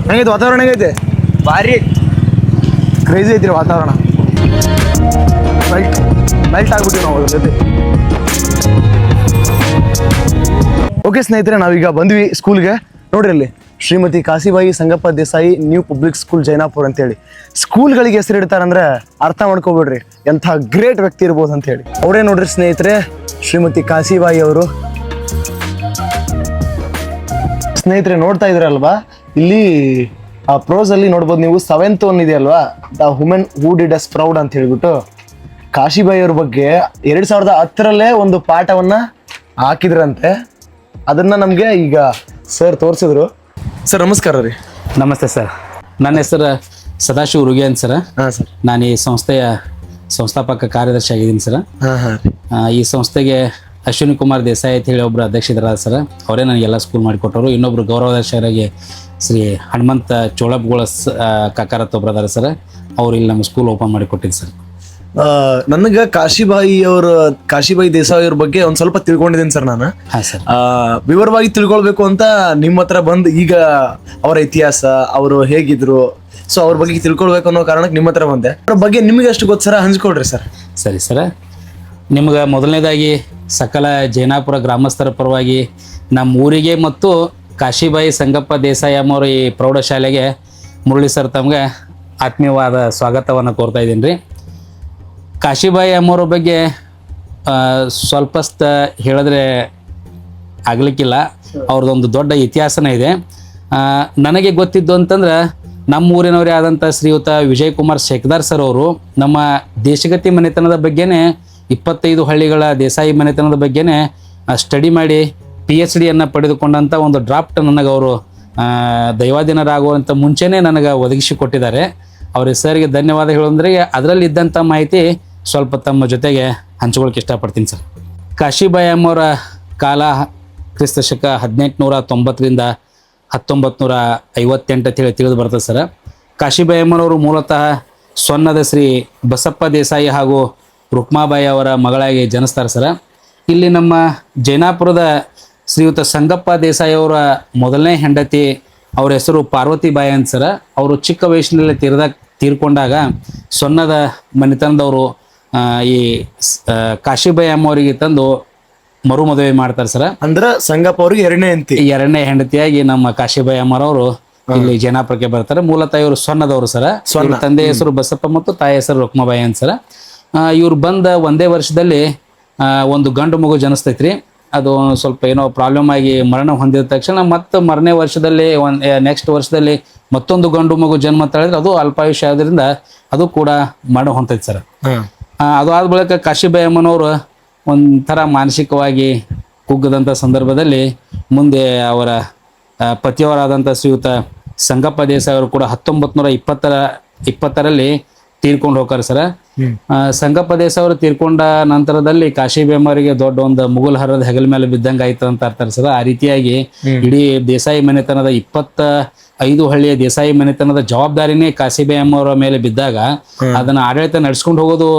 ಹೆಂಗೈತೆ ವಾತಾವರಣ? ಹೆಂಗೈತೆ? ಭಾರಿ ಕ್ರೇಜಿ ಐತ್ರಿ ವಾತಾವರಣ. ಮೆಲ್ಟ್ ಆಗ್ಬಿಟ್ಟಿವಿ ನಾವು ಅದ್ರ ಜೊತೆ. ಓಕೆ ಸ್ನೇಹಿತರೆ, ನಾವೀಗ ಬಂದ್ವಿ ಸ್ಕೂಲ್ಗೆ. ನೋಡ್ರಿ ಅಲ್ಲಿ Shrimati Kashibai Sangappa Desai new public school Jainapura ಅಂತೇಳಿ ಸ್ಕೂಲ್ಗಳಿಗೆ ಹೆಸರಿಡ್ತಾರಂದ್ರೆ ಅರ್ಥ ಮಾಡ್ಕೊಬಿಡ್ರಿ ಎಂಥ ಗ್ರೇಟ್ ವ್ಯಕ್ತಿ ಇರ್ಬೋದು ಅಂತ ಹೇಳಿ. ಅವರೇ ನೋಡ್ರಿ ಸ್ನೇಹಿತರೆ, ಶ್ರೀಮತಿ ಕಾಶಿಬಾಯಿ ಅವರು. ಸ್ನೇಹಿತರೆ ನೋಡ್ತಾ ಇದ್ರಲ್ವಾ, ಇಲ್ಲಿ ಆ ಪ್ರೋಸ್ ಅಲ್ಲಿ ನೋಡ್ಬೋದು ನೀವು 7th one ಇದೆಯಲ್ವಾ, the women who did us proud ಅಂತ ಹೇಳ್ಬಿಟ್ಟು ಕಾಶಿಬಾಯಿ ಅವ್ರ ಬಗ್ಗೆ 2010ರಲ್ಲೇ ಒಂದು ಪಾಠವನ್ನ ಹಾಕಿದ್ರಂತೆ. ಅದನ್ನ ನಮ್ಗೆ ಈಗ ಸರ್ ತೋರಿಸಿದ್ರು. ಸರ್ ನಮಸ್ಕಾರ ರೀ. ನಮಸ್ತೆ ಸರ್, ನನ್ನ ಹೆಸರು ಸದಾಶಿವ ಉರುಗೆ ಅಂತ ಸರ್. ಹಾಂ ಸರ್. ನಾನು ಈ ಸಂಸ್ಥೆಯ ಸಂಸ್ಥಾಪಕ ಕಾರ್ಯದರ್ಶಿ ಆಗಿದ್ದೀನಿ ಸರ್. ಈ ಸಂಸ್ಥೆಗೆ ಅಶ್ವಿನಿ ಕುಮಾರ್ ದೇಸಾಯಿ ಅಂತ ಹೇಳಿ ಒಬ್ಬರು ಅಧ್ಯಕ್ಷರಾದ ಸರ್. ಅವರೇ ನನಗೆಲ್ಲ ಸ್ಕೂಲ್ ಮಾಡಿಕೊಟ್ಟರು. ಇನ್ನೊಬ್ರು ಗೌರವಾಧ್ಯಕ್ಷರಾಗಿ ಶ್ರೀ ಹನುಮಂತ ಚೋಳಪ್ಗೋಳ ಕಾಕಾರತ್ ಒಬ್ರು ಅದಾರ ಸರ್. ಅವ್ರು ಇಲ್ಲಿ ನಮ್ಮ ಸ್ಕೂಲ್ ಓಪನ್ ಮಾಡಿ ಕೊಟ್ಟಿದ್ದು ಸರ್. ನನಗೆ ಕಾಶಿಬಾಯಿ ದೇಸಾಯಿ ಅವ್ರ ಬಗ್ಗೆ ಒಂದ್ ಸ್ವಲ್ಪ ತಿಳ್ಕೊಂಡಿದ್ದೀನಿ ಸರ್ ನಾನು. ಹಾಂ ಸರ್. ವಿವರವಾಗಿ ತಿಳ್ಕೊಳ್ಬೇಕು ಅಂತ ನಿಮ್ಮ ಹತ್ರ ಬಂದು ಈಗ ಅವರ ಇತಿಹಾಸ, ಅವರು ಹೇಗಿದ್ರು, ಸೊ ಅವ್ರ ಬಗ್ಗೆ ತಿಳ್ಕೊಳ್ಬೇಕು ಅನ್ನೋ ಕಾರಣಕ್ಕೆ ನಿಮ್ಮ ಹತ್ರ ಬಂದೆ. ಅವ್ರ ಬಗ್ಗೆ ನಿಮಗೆ ಅಷ್ಟು ಗೊತ್ತು ಸರ, ಹಂಚ್ಕೊಳ್ರಿ ಸರ್. ಸರಿ ಸರ. ನಿಮ್ಗೆ ಮೊದಲನೇದಾಗಿ ಸಕಲ ಜೈನಾಪುರ ಗ್ರಾಮಸ್ಥರ ಪರವಾಗಿ ನಮ್ಮ ಊರಿಗೆ ಮತ್ತು ಕಾಶಿಬಾಯಿ ಸಂಗಪ್ಪ ದೇಸಾಯಿ ಅಮ್ಮವ್ರ ಈ ಪ್ರೌಢಶಾಲೆಗೆ ಮುರಳಿ ಸರ್ ತಮ್ಗೆ ಆತ್ಮೀಯವಾದ ಸ್ವಾಗತವನ್ನು ಕೋರ್ತಾ ಇದ್ದೀನಿ ರೀ. ಕಾಶಿಬಾಯಿ ಅಮ್ಮವ್ರ ಬಗ್ಗೆ ಸ್ವಲ್ಪ ಹೇಳಿದ್ರೆ ಆಗಲಿಕ್ಕಿಲ್ಲ. ಅವ್ರದ್ದೊಂದು ದೊಡ್ಡ ಇತಿಹಾಸನೇ ಇದೆ. ನನಗೆ ಗೊತ್ತಿದ್ದು ಅಂತಂದ್ರೆ ನಮ್ಮ ಊರಿನವರೇ ಆದಂಥ ಶ್ರೀಯುತ ವಿಜಯ್ ಕುಮಾರ್ ಶೇಖದಾರ್ ಸರ್ ಅವರು ನಮ್ಮ ದೇಶಗತಿ ಮನೆತನದ ಬಗ್ಗೆನೇ 25 ಹಳ್ಳಿಗಳ ದೇಸಾಯಿ ಮನೆತನದ ಬಗ್ಗೆನೇ ಸ್ಟಡಿ ಮಾಡಿ PhD ಪಡೆದುಕೊಂಡಂಥ ಒಂದು ಡ್ರಾಫ್ಟ್ ನನಗೆ ಅವರು ದೈವಾಧೀನರಾಗುವಂಥ ಮುಂಚೆನೇ ನನಗೆ ಒದಗಿಸಿ ಕೊಟ್ಟಿದ್ದಾರೆ. ಅವ್ರಿಗೆ ಸರ್ಗೆ ಧನ್ಯವಾದ ಹೇಳೋಂದ್ರೆ ಅದರಲ್ಲಿ ಇದ್ದಂಥ ಮಾಹಿತಿ ಸ್ವಲ್ಪ ತಮ್ಮ ಜೊತೆಗೆ ಹಂಚ್ಕೊಳ್ಳೋಕೆ ಇಷ್ಟಪಡ್ತೀನಿ ಸರ್. ಕಾಶಿಬಾಯಿ ಅಮ್ಮವರ ಕಾಲ ಕ್ರಿಸ್ತ ಶಕ 1890ರಿಂದ 1958 ಅಂತ ಹೇಳಿ ತಿಳಿದು ಬರ್ತದೆ ಸರ್. ಕಾಶಿಬಾಯಿ ಅಮ್ಮನವರು ಮೂಲತಃ ಸೊನ್ನದ ಶ್ರೀ ಬಸಪ್ಪ ದೇಸಾಯಿ ಹಾಗೂ ರುಕ್ಮಾಬಾಯಿ ಅವರ ಮಗಳಾಗಿ ಜನಿಸ್ತಾರೆ ಸರ್. ಇಲ್ಲಿ ನಮ್ಮ ಜೈನಾಪುರದ ಶ್ರೀಯುತ ಸಂಗಪ್ಪ ದೇಸಾಯಿ ಅವರ ಮೊದಲನೇ ಹೆಂಡತಿ, ಅವ್ರ ಹೆಸರು ಪಾರ್ವತಿಬಾಯಿ ಅಂತ ಸರ್. ಅವರು ಚಿಕ್ಕ ವಯಸ್ಸಿನಲ್ಲಿ ತೀರ್ಕೊಂಡಾಗ ಸೊನ್ನದ ಮನೆತನದವರು ಈ ಕಾಶಿಬಾಯಿ ಅಮ್ಮವರಿಗೆ ತಂದು ಮರು ಮದುವೆ ಮಾಡ್ತಾರೆ ಸರ್. ಅಂದ್ರೆ ಸಂಗಪ್ಪ ಅವ್ರಿಗೆ ಎರಡನೇ ಹೆಂಡತಿಯಾಗಿ ನಮ್ಮ ಕಾಶಿಬಾಯಿ ಅಮ್ಮರವರು ಇಲ್ಲಿ ಜೈನಾಪುರಕ್ಕೆ ಬರ್ತಾರೆ. ಮೂಲತಃ ಇವರು ಸೊನ್ನದವರು ಸರ್. ತಂದೆ ಹೆಸರು ಬಸಪ್ಪ ಮತ್ತು ತಾಯಿ ಹೆಸರು ರುಕ್ಮಾಬಾಯಿ ಅಂತ ಸರ್. ಇವ್ರು ಬಂದ ಒಂದೇ ವರ್ಷದಲ್ಲಿ ಒಂದು ಗಂಡು ಮಗು ಜನಿಸ್ತೈತ್ರಿ. ಅದು ಸ್ವಲ್ಪ ಏನೋ ಪ್ರಾಬ್ಲಮ್ ಆಗಿ ಮರಣ ಹೊಂದಿದ ತಕ್ಷಣ ಮತ್ತೆ ಮರನೇ ವರ್ಷದಲ್ಲಿ ನೆಕ್ಸ್ಟ್ ವರ್ಷದಲ್ಲಿ ಮತ್ತೊಂದು ಗಂಡು ಮಗು ಜನ್ಮ ತಳೆದ್ರೆ ಅದು ಅಲ್ಪಾಯುಷ್ಯ ಆದ್ರಿಂದ ಅದು ಕೂಡ ಮರಣ ಹೊಂತೈತಿ ಸರ್. ಅದು ಆದ ಬಳಿಕ ಕಾಶಿಬಾಯಿ ಅಮ್ಮನವರು ಒಂಥರ ಮಾನಸಿಕವಾಗಿ ಕುಗ್ಗದಂಥ ಸಂದರ್ಭದಲ್ಲಿ ಮುಂದೆ ಅವರ ಪತಿಯವರಾದಂಥ ಶ್ರೀಯುತ ಸಂಗಪ್ಪ ದೇಸಾಯಿ ಅವರು ಕೂಡ 1920ರಲ್ಲಿ ತೀರ್ಕೊಂಡು ಹೋಗ್ತಾರೆ ಸರ. ಸಂಗಪ್ಪ ದೇಸಾಯಿ ಅವರು ತೀರ್ಕೊಂಡ ನಂತರದಲ್ಲಿ ಕಾಶಿಬಾಯಿ ಅಮ್ಮವರಿಗೆ ದೊಡ್ಡ ಒಂದು ಮುಗುಲ್ ಹರದ ಹೆಗಲ ಮೇಲೆ ಬಿದ್ದಂಗೆ ಆಯ್ತು ಅಂತ ಅರ್ತಾರೆ ಸರ್. ಆ ರೀತಿಯಾಗಿ ಇಡೀ ದೇಸಾಯಿ ಮನೆತನದ 25 ಹಳ್ಳಿಯ ದೇಸಾಯಿ ಮನೆತನದ ಜವಾಬ್ದಾರಿನೇ ಕಾಶಿಬಾಯಿ ಅಮ್ಮವರ ಮೇಲೆ ಬಿದ್ದಾಗ ಅದನ್ನ ಆಡಳಿತ ನಡೆಸ್ಕೊಂಡು ಹೋಗೋದು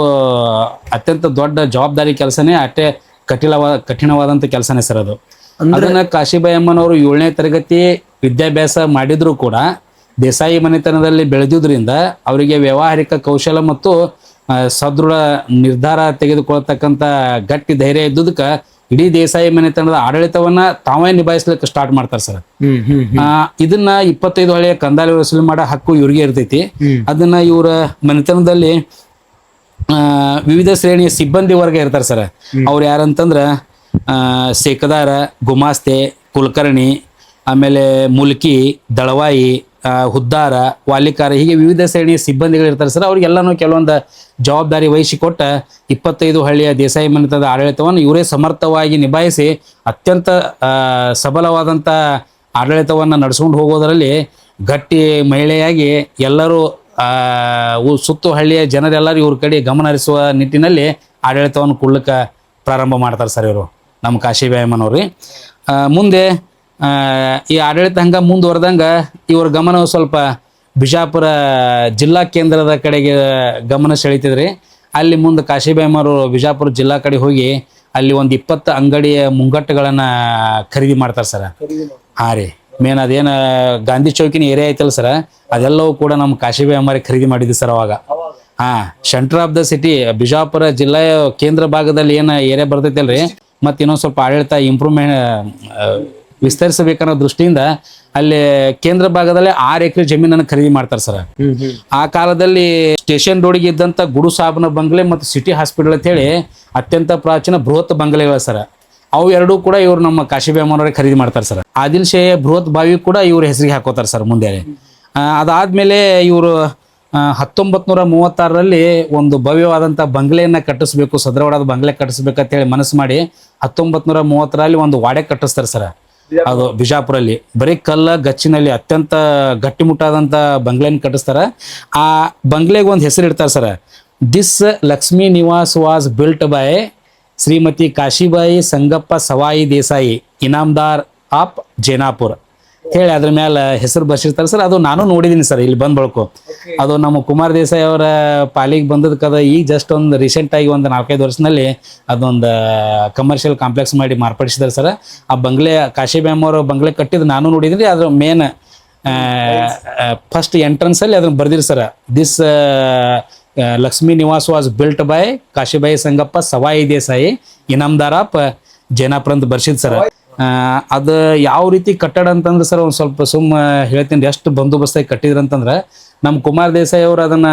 ಅತ್ಯಂತ ದೊಡ್ಡ ಜವಾಬ್ದಾರಿ ಕೆಲಸನೇ, ಅಷ್ಟೇ ಕಠಿಣವಾದಂತ ಕೆಲಸನೇ ಸರ್ ಅದು. ಅದನ್ನ ಕಾಶಿಬಾಯಿ ಅಮ್ಮನವರು 7ನೇ ತರಗತಿ ವಿದ್ಯಾಭ್ಯಾಸ ಮಾಡಿದ್ರು ಕೂಡ ದೇಸಾಯಿ ಮನೆತನದಲ್ಲಿ ಬೆಳೆದಿದ್ರಿಂದ ಅವರಿಗೆ ವ್ಯಾವಹಾರಿಕ ಕೌಶಲ ಮತ್ತು ಸದೃಢ ನಿರ್ಧಾರ ತೆಗೆದುಕೊಳ್ತಕ್ಕಂಥ ಗಟ್ಟಿ ಧೈರ್ಯ ಇದ್ದುದಕ್ಕೆ ಇಡೀ ದೇಸಾಯಿ ಮನೆತನದ ಆಡಳಿತವನ್ನ ತಾವೇ ನಿಭಾಯಿಸ್ಲಿಕ್ಕೆ ಸ್ಟಾರ್ಟ್ ಮಾಡ್ತಾರೆ ಸರ್. ಇದನ್ನ 25 ಹಳೆಯ ಕಂದಾಯ ವಸೂಲಿ ಮಾಡೋ ಹಕ್ಕು ಇವ್ರಿಗೆ ಇರ್ತೈತಿ. ಅದನ್ನ ಇವರ ಮನೆತನದಲ್ಲಿ ವಿವಿಧ ಶ್ರೇಣಿಯ ಸಿಬ್ಬಂದಿ ವರ್ಗ ಇರ್ತಾರೆ ಸರ್. ಅವ್ರು ಯಾರಂತಂದ್ರ ಸೇಕದಾರ, ಗುಮಾಸ್ತೆ, ಕುಲಕರ್ಣಿ, ಆಮೇಲೆ ಮುಲ್ಕಿ, ದಳವಾಯಿ, ಹುದ್ದಾರ, ವಾಲಿಕಾರ, ಹೀಗೆ ವಿವಿಧ ಶ್ರೇಣಿಯ ಸಿಬ್ಬಂದಿಗಳು ಇರ್ತಾರೆ ಸರ್. ಅವ್ರಿಗೆಲ್ಲಾನು ಕೆಲವೊಂದು ಜವಾಬ್ದಾರಿ ವಹಿಸಿಕೊಟ್ಟ 25 ಹಳ್ಳಿಯ ದೇಸಾಯಿ ಮನೆತನದ ಆಡಳಿತವನ್ನು ಇವರೇ ಸಮರ್ಥವಾಗಿ ನಿಭಾಯಿಸಿ ಅತ್ಯಂತ ಸಬಲವಾದಂಥ ಆಡಳಿತವನ್ನು ನಡೆಸ್ಕೊಂಡು ಹೋಗೋದರಲ್ಲಿ ಗಟ್ಟಿ ಮಹಿಳೆಯಾಗಿ ಎಲ್ಲರೂ ಸುತ್ತು ಹಳ್ಳಿಯ ಜನರೆಲ್ಲರೂ ಇವ್ರ ಕಡೆ ಗಮನ ಹರಿಸುವ ನಿಟ್ಟಿನಲ್ಲಿ ಆಡಳಿತವನ್ನು ಕೊಡ್ಲಿಕ್ಕೆ ಪ್ರಾರಂಭ ಮಾಡ್ತಾರೆ ಸರ್ ಇವರು, ನಮ್ಮ ಕಾಶಿಬಾಯಿ ಅಮ್ಮನವ್ರಿ. ಮುಂದೆ ಈ ಆಡಳಿತ ಹಂಗ ಮುಂದುವರೆದಂಗ ಇವ್ರ ಗಮನ ಸ್ವಲ್ಪ ಬಿಜಾಪುರ ಜಿಲ್ಲಾ ಕೇಂದ್ರದ ಕಡೆಗೆ ಗಮನ ಸೆಳೀತಿದ್ರಿ. ಅಲ್ಲಿ ಮುಂದೆ ಕಾಶಿಬಾಯಿ ಅಮ್ಮವರು ಬಿಜಾಪುರ ಜಿಲ್ಲಾ ಕಡೆ ಹೋಗಿ ಅಲ್ಲಿ ಒಂದು 20 ಅಂಗಡಿಯ ಮುಂಗಟ್ಟುಗಳನ್ನ ಖರೀದಿ ಮಾಡ್ತಾರೆ ಸರ್. ಹಾ ರೀ, ಮೇನ್ ಅದೇನು ಗಾಂಧಿ ಚೌಕಿನ ಏರಿಯಾ ಐತಲ್ಲ ಸರ್, ಅದೆಲ್ಲವೂ ಕೂಡ ನಮ್ಮ ಕಾಶಿಬಾಯಿ ಅಮ್ಮರಿಗೆ ಖರೀದಿ ಮಾಡಿದ್ವಿ ಸರ್ ಅವಾಗ. Centre of the city Bijapur ಜಿಲ್ಲೆಯ ಕೇಂದ್ರ ಭಾಗದಲ್ಲಿ ಏನು ಏರಿಯಾ ಬರ್ತೈತಲ್ರಿ, ಮತ್ತೆ ಇನ್ನೊಂದು ಸ್ವಲ್ಪ ಆಡಳಿತ ವಿಸ್ತರಿಸಬೇಕನ್ನೋ ದೃಷ್ಟಿಯಿಂದ ಅಲ್ಲಿ ಕೇಂದ್ರ ಭಾಗದಲ್ಲಿ 6 ಎಕರೆ ಜಮೀನನ್ನು ಖರೀದಿ ಮಾಡ್ತಾರೆ ಸರ್. ಆ ಕಾಲದಲ್ಲಿ ಸ್ಟೇಷನ್ ರೋಡ್ಗೆ ಇದ್ದಂತ ಗುಡು ಸಾಬನ ಬಂಗ್ಲೆ ಮತ್ತು ಸಿಟಿ ಹಾಸ್ಪಿಟಲ್ ಅಂತ ಹೇಳಿ ಅತ್ಯಂತ ಪ್ರಾಚೀನ ಬೃಹತ್ ಬಂಗ್ಲೆಗಳು ಸರ್. ಅವು ಎರಡೂ ಕೂಡ ಇವ್ರು ನಮ್ಮ ಕಾಶಿಬಾಯಿ ಅಮ್ಮನವರೇ ಖರೀದಿ ಮಾಡ್ತಾರೆ ಸರ್. ಆದಿಲ್ ಶೇ ಬೃಹತ್ ಬಾವಿ ಕೂಡ ಇವ್ರ ಹೆಸರಿಗೆ ಹಾಕೋತಾರೆ ಸರ್ ಮುಂದೆ. ಅದಾದ್ಮೇಲೆ ಇವರು 1936ರಲ್ಲಿ ಒಂದು ಭವ್ಯವಾದಂಥ ಬಂಗ್ಲೆಯನ್ನ ಕಟ್ಟಿಸ್ಬೇಕು, ಸದೃಢವಾದ ಬಂಗ್ಲೆ ಕಟ್ಟಿಸ್ಬೇಕಂತ ಹೇಳಿ ಮನಸ್ಸು ಮಾಡಿ 1930ರಲ್ಲಿ ಒಂದು ವಾಡೆ ಕಟ್ಟಿಸ್ತಾರೆ ಸರ್. ಅದು ಬಿಜಾಪುರಲ್ಲಿ ಬರೀ ಕಲ್ಲ ಗಚ್ಚಿನಲ್ಲಿ ಅತ್ಯಂತ ಗಟ್ಟಿಮುಟ್ಟಾದಂಥ ಬಂಗ್ಲೆನ ಕಟ್ಟಿಸ್ತಾರ. ಆ ಬಂಗ್ಲೆಗೆ ಒಂದು ಹೆಸರು ಇಡ್ತಾರೆ sir. This Lakshmi Nivas was built by Shrimati Kashibai Sangappa Sawai Desai, Inamdar of Jainapur ಹೇಳಿ ಅದ್ರ ಮೇಲೆ ಹೆಸರು ಬರ್ಸಿರ್ತಾರೆ ಸರ್. ಅದು ನಾನು ನೋಡಿದ್ದೀನಿ ಸರ್ ಇಲ್ಲಿ ಬಂದ್ ಬಳಕು. ಅದು ನಮ್ಮ ಕುಮಾರ್ ದೇಸಾಯಿ ಅವರ ಪಾಲಿಗೆ ಬಂದದಕ್ಕದ ಈಗ ಜಸ್ಟ್ ಒಂದು ರೀಸೆಂಟ್ ಆಗಿ ಒಂದು 4-5 ವರ್ಷದಲ್ಲಿ ಅದೊಂದು ಕಮರ್ಷಿಯಲ್ ಕಾಂಪ್ಲೆಕ್ಸ್ ಮಾಡಿ ಮಾರ್ಪಡಿಸಿದ್ದಾರೆ ಸರ್. ಆ ಬಂಗ್ಲೆ ಕಾಶಿಬಾಯಿ ಅಮ್ಮವರು ಬಂಗ್ಲೆ ಕಟ್ಟಿದ್ದು ನಾನು ನೋಡಿದ್ರಿ. ಅದ್ರ ಮೇನ್ ಫಸ್ಟ್ ಎಂಟ್ರೆನ್ಸ್ ಅಲ್ಲಿ ಅದನ್ನ ಬರ್ದಿರಿ sir. This Lakshmi Nivas was built by Kashibai Sangappa Sawai Desai, Inamdar of Jainapur ಅಂತ ಬರ್ಸಿದ್ ಸರ್. ಅದು ಯಾವ ರೀತಿ ಕಟ್ಟಡ ಅಂತಂದ್ರೆ ಸರ್ ಒಂದು ಸ್ವಲ್ಪ ಹೇಳ್ತೀನಿ ಎಷ್ಟು ಬಂದೋಬಸ್ತಾಗಿ ಕಟ್ಟಿದ್ರು ಅಂತಂದ್ರೆ, ನಮ್ಮ ಕುಮಾರ್ ದೇಸಾಯಿ ಅವರು ಅದನ್ನ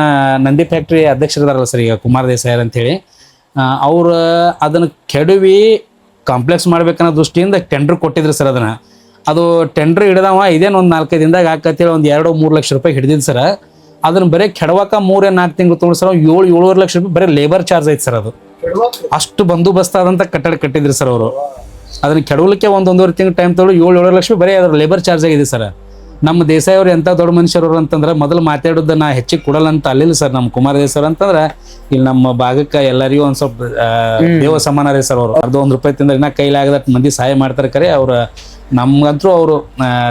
ನಂದಿ ಫ್ಯಾಕ್ಟ್ರಿ ಅಧ್ಯಕ್ಷರಿದಾರಲ್ಲ ಸರ್ ಈಗ ಕುಮಾರ್ ದೇಸಾಯಿ ಅಂತೇಳಿ, ಅವ್ರು ಅದನ್ನ ಕೆಡವಿ ಕಾಂಪ್ಲೆಕ್ಸ್ ಮಾಡ್ಬೇಕನ್ನೋ ದೃಷ್ಟಿಯಿಂದ ಟೆಂಡರ್ ಕೊಟ್ಟಿದ್ರು ಸರ್. ಅದು ಟೆಂಡರ್ ಹಿಡ್ದವ ಇದೇನು ಒಂದು 4-5 ದಿನದಾಗ ಹಾಕತ್ತೇಳಿ ಒಂದು 2-3 ಲಕ್ಷ ರೂಪಾಯಿ ಹಿಡಿದಿದ್ದು ಸರ್. ಅದನ್ನ ಬರೀ ಕೆಡವಾಕ 3-4 ತಿಂಗಳು ತೊಗೊಂಡು ಸರ್ 7-7.5 ಲಕ್ಷ ರೂಪಾಯಿ ಬರೀ ಲೇಬರ್ ಚಾರ್ಜ್ ಐತೆ ಸರ್. ಅದು ಅಷ್ಟು ಬಂದೋಬಸ್ತಾದಂಥ ಕಟ್ಟಡ ಕಟ್ಟಿದ್ರಿ ಸರ್ ಅವರು. ಅದನ್ನ ಕೆಡವಲಿಕ್ಕೆ 1-1.5 ತಿಂಗಳು ಟೈಮ್ ತೊಗೊಂಡು 7-7 ಲಕ್ಷ ಬರೀ ಅದ್ರ ಲೇಬರ್ ಚಾರ್ಜ್ ಆಗಿದೆ ಸರ್. ನಮ್ಮ ದೇಸಾಯಿ ಅವ್ರು ಎಂಥ ದೊಡ್ಡ ಮನುಷ್ಯರು ಅಂತಂದ್ರೆ ಮೊದಲು ಮಾತಾಡೋದು ನಾ ಹೆಚ್ಚಿಗೆ ಕೊಡಲ್ಲ ಅಂತ ಅಲ್ಲಿಲ್ಲ ಸರ್. ನಮ್ಮ ಕುಮಾರ್ ದೇಸಾಯಿ ಅಂತಂದ್ರೆ ಇಲ್ಲಿ ನಮ್ಮ ಭಾಗಕ್ಕೆ ಎಲ್ಲರಿಗೂ ಒಂದು ಸ್ವಲ್ಪ ದೇವ ಸಮಾನ ರೀ ಸರ್. ಅವರು ಅರ್ಧ 1 ರೂಪಾಯಿ ತಿಂದ್ರೆ ಇನ್ನ ಕೈಲಾಗದಷ್ಟು ಮಂದಿ ಸಹಾಯ ಮಾಡ್ತಾರೆ ಕರೆ. ಅವ್ರು ನಮ್ಗಂತೂ ಅವರು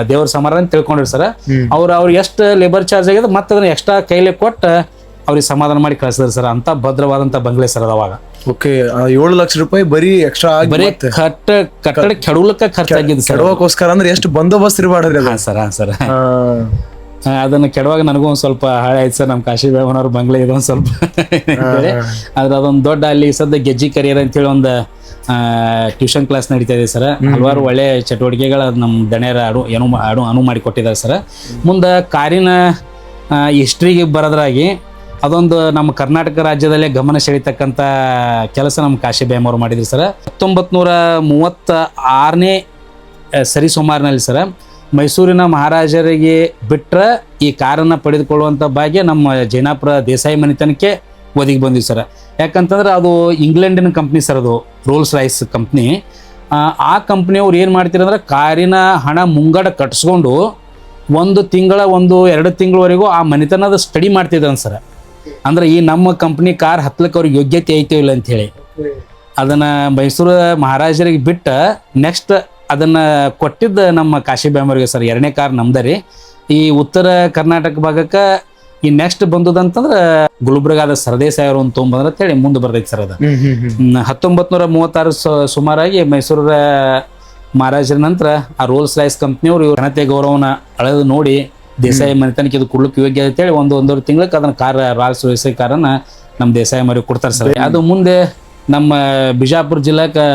ದೇವ್ರ ಸಮಾನ ಅಂತ ತಿಳ್ಕೊಂಡ್ರಿ ಸರ್. ಅವ್ರು ಎಷ್ಟು ಲೇಬರ್ ಚಾರ್ಜ್ ಆಗಿದೆ ಮತ್ತೆ ಅದನ್ನ ಎಕ್ಸ್ಟ್ರಾ ಕೈಲಿ ಕೊಟ್ಟು ಅವ್ರಿಗೆ ಸಮಾಧಾನ ಮಾಡಿ ಕಳಿಸಿದ್ರು ಸರ್. ಅಂತ ಭದ್ರವಾದಂತ ಬಂಗ್ಲೆ ಸರ್ ಅದು ಅವಾಗ. ಓಕೆ, 7 ಲಕ್ಷ ರೂಪಾಯಿ ಬರೀ ಎಕ್ಸ್ಟ್ರಾ ಬರೀ ಕಟ್ಟಡ ಕೆಡವಲಿಕ್ಕೆ ಖರ್ಚಾಗಿದ್ದು ಸರ್. ಕೆಡವಕ್ಕೋಸ್ಕರ ಅಂದ್ರೆ ಎಷ್ಟು ಬಂದೋಬಸ್ತ್ ಇರಬಾರ್ದ್ರಿ. ಹಾ ಸರ್. ಅದನ್ನ ಕೆಡವಾಗ ನನಗೂ ಒಂದ್ ಸ್ವಲ್ಪ ಹಾಳೆ ಆಯ್ತು ಸರ್. ನಮ್ಮ ಕಾಶಿಬಾಯಿ ಅಮ್ಮನವ್ರ ಬಂಗ್ಲೆ ಇದೆ ಒಂದ್ ಸ್ವಲ್ಪ ಆದ್ರೆ ಅದೊಂದು ದೊಡ್ಡ ಅಲ್ಲಿ ಸದ್ಯ ಗೆಜ್ಜಿ ಕರಿಯರ್ ಅಂತೇಳಿ ಒಂದು ಟ್ಯೂಷನ್ ಕ್ಲಾಸ್ ನಡೀತಾ ಇದೆ ಸರ್. ಹಲವಾರು ಒಳ್ಳೆ ಚಟುವಟಿಕೆಗಳು ನಮ್ಮ ದಣಿಯರ ಅನು ಮಾಡಿ ಕೊಟ್ಟಿದ್ದಾರೆ ಸರ್. ಮುಂದೆ ಕಾರಿನ ಹಿಸ್ಟ್ರಿಗೆ ಬರೋದ್ರಾಗಿ ಅದೊಂದು ನಮ್ಮ ಕರ್ನಾಟಕ ರಾಜ್ಯದಲ್ಲೇ ಗಮನ ಸೆಳೀತಕ್ಕಂಥ ಕೆಲಸ ನಮ್ಮ ಕಾಶಿಬಾಯಿ ಅಮ್ಮವ್ರು ಮಾಡಿದ್ರು ಸರ್. 1936ನೇ ಸರಿಸುಮಾರಿನಲ್ಲಿ ಸರ್ ಮೈಸೂರಿನ ಮಹಾರಾಜರಿಗೆ ಬಿಟ್ಟರೆ ಈ ಕಾರನ್ನು ಪಡೆದುಕೊಳ್ಳುವಂಥ ಭಾಗ್ಯ ನಮ್ಮ ಜೈನಾಪುರ ದೇಸಾಯಿ ಮನೆತನಕ್ಕೆ ಒದಗಿ ಬಂದಿವಿ ಸರ್. ಯಾಕಂತಂದ್ರೆ ಅದು ಇಂಗ್ಲೆಂಡಿನ ಕಂಪ್ನಿ ಸರ್, ಅದು ರೋಲ್ಸ್ ರಾಯ್ಸ್ ಕಂಪ್ನಿ. ಆ ಕಂಪ್ನಿಯವ್ರು ಏನು ಮಾಡ್ತಿರಂದ್ರೆ ಕಾರಿನ ಹಣ ಮುಂಗಡ ಕಟ್ಸ್ಕೊಂಡು 1 ತಿಂಗಳ 1-2 ತಿಂಗಳವರೆಗೂ ಆ ಮನೆತನದ ಸ್ಟಡಿ ಮಾಡ್ತಿದ್ದಾನೆ ಸರ್. ಅಂದ್ರೆ ಈ ನಮ್ಮ ಕಂಪ್ನಿ ಕಾರ್ ಹತ್ಲಕ್ಕೆ ಅವ್ರಿಗೆ ಯೋಗ್ಯತೆ ಐತೋ ಇಲ್ಲ ಅಂಥೇಳಿ ಅದನ್ನು ಮೈಸೂರು ಮಹಾರಾಜರಿಗೆ ಬಿಟ್ಟು ನೆಕ್ಸ್ಟ್ ಅದನ್ನು ಕೊಟ್ಟಿದ್ದು ನಮ್ಮ ಕಾಶಿಬಾಯಿ ಅಮ್ಮವ್ರಿಗೆ ಸರ್. 2ನೇ ಕಾರ್ ನಮ್ದರಿ. ಈ ಉತ್ತರ ಕರ್ನಾಟಕ ಭಾಗಕ್ಕೆ ಈ ನೆಕ್ಸ್ಟ್ ಬಂದದಂತಂದ್ರೆ ಗುಲ್ಬರ್ಗಾದ ಸರ್ದೇಸಾಯಿ ಅವರು ಒಂದು ತೊಗೊಂಬಂದ್ರೆ ಅಂತೇಳಿ ಮುಂದೆ ಬರ್ತೈತಿ ಸರ್. ಅದು 1936 ಸುಮಾರಾಗಿ ಮೈಸೂರ ಮಹಾರಾಜರ ನಂತರ ಆ ರೋಲ್ಸ್ ರಾಯ್ಸ್ ಕಂಪ್ನಿಯವರು ಇವ್ರ ಘನತೆ ಗೌರವನ ಅಳೆದು ನೋಡಿ ದೇಸಾಯಿ ಮನೆತನಕ್ಕೆ ಇದು ಕೊಡ್ಲಿಕ್ಕೆ ಯೋಗ್ಯ ಅಂತೇಳಿ 1-1.5 ತಿಂಗಳಿಗೆ ಅದನ್ನ ಕಾರ್ ರಾಲ್ಸ್ ರಾಯ್ಸ್ ಕಾರನ್ನ ನಮ್ಮ ದೇಸಾಯಿ ಮರಿಗೆ ಕೊಡ್ತಾರೆ ಸರ್. ಅದು ಮುಂದೆ ನಮ್ಮ ಬಿಜಾಪುರ ಜಿಲ್ಲಾಕ್ಕೆ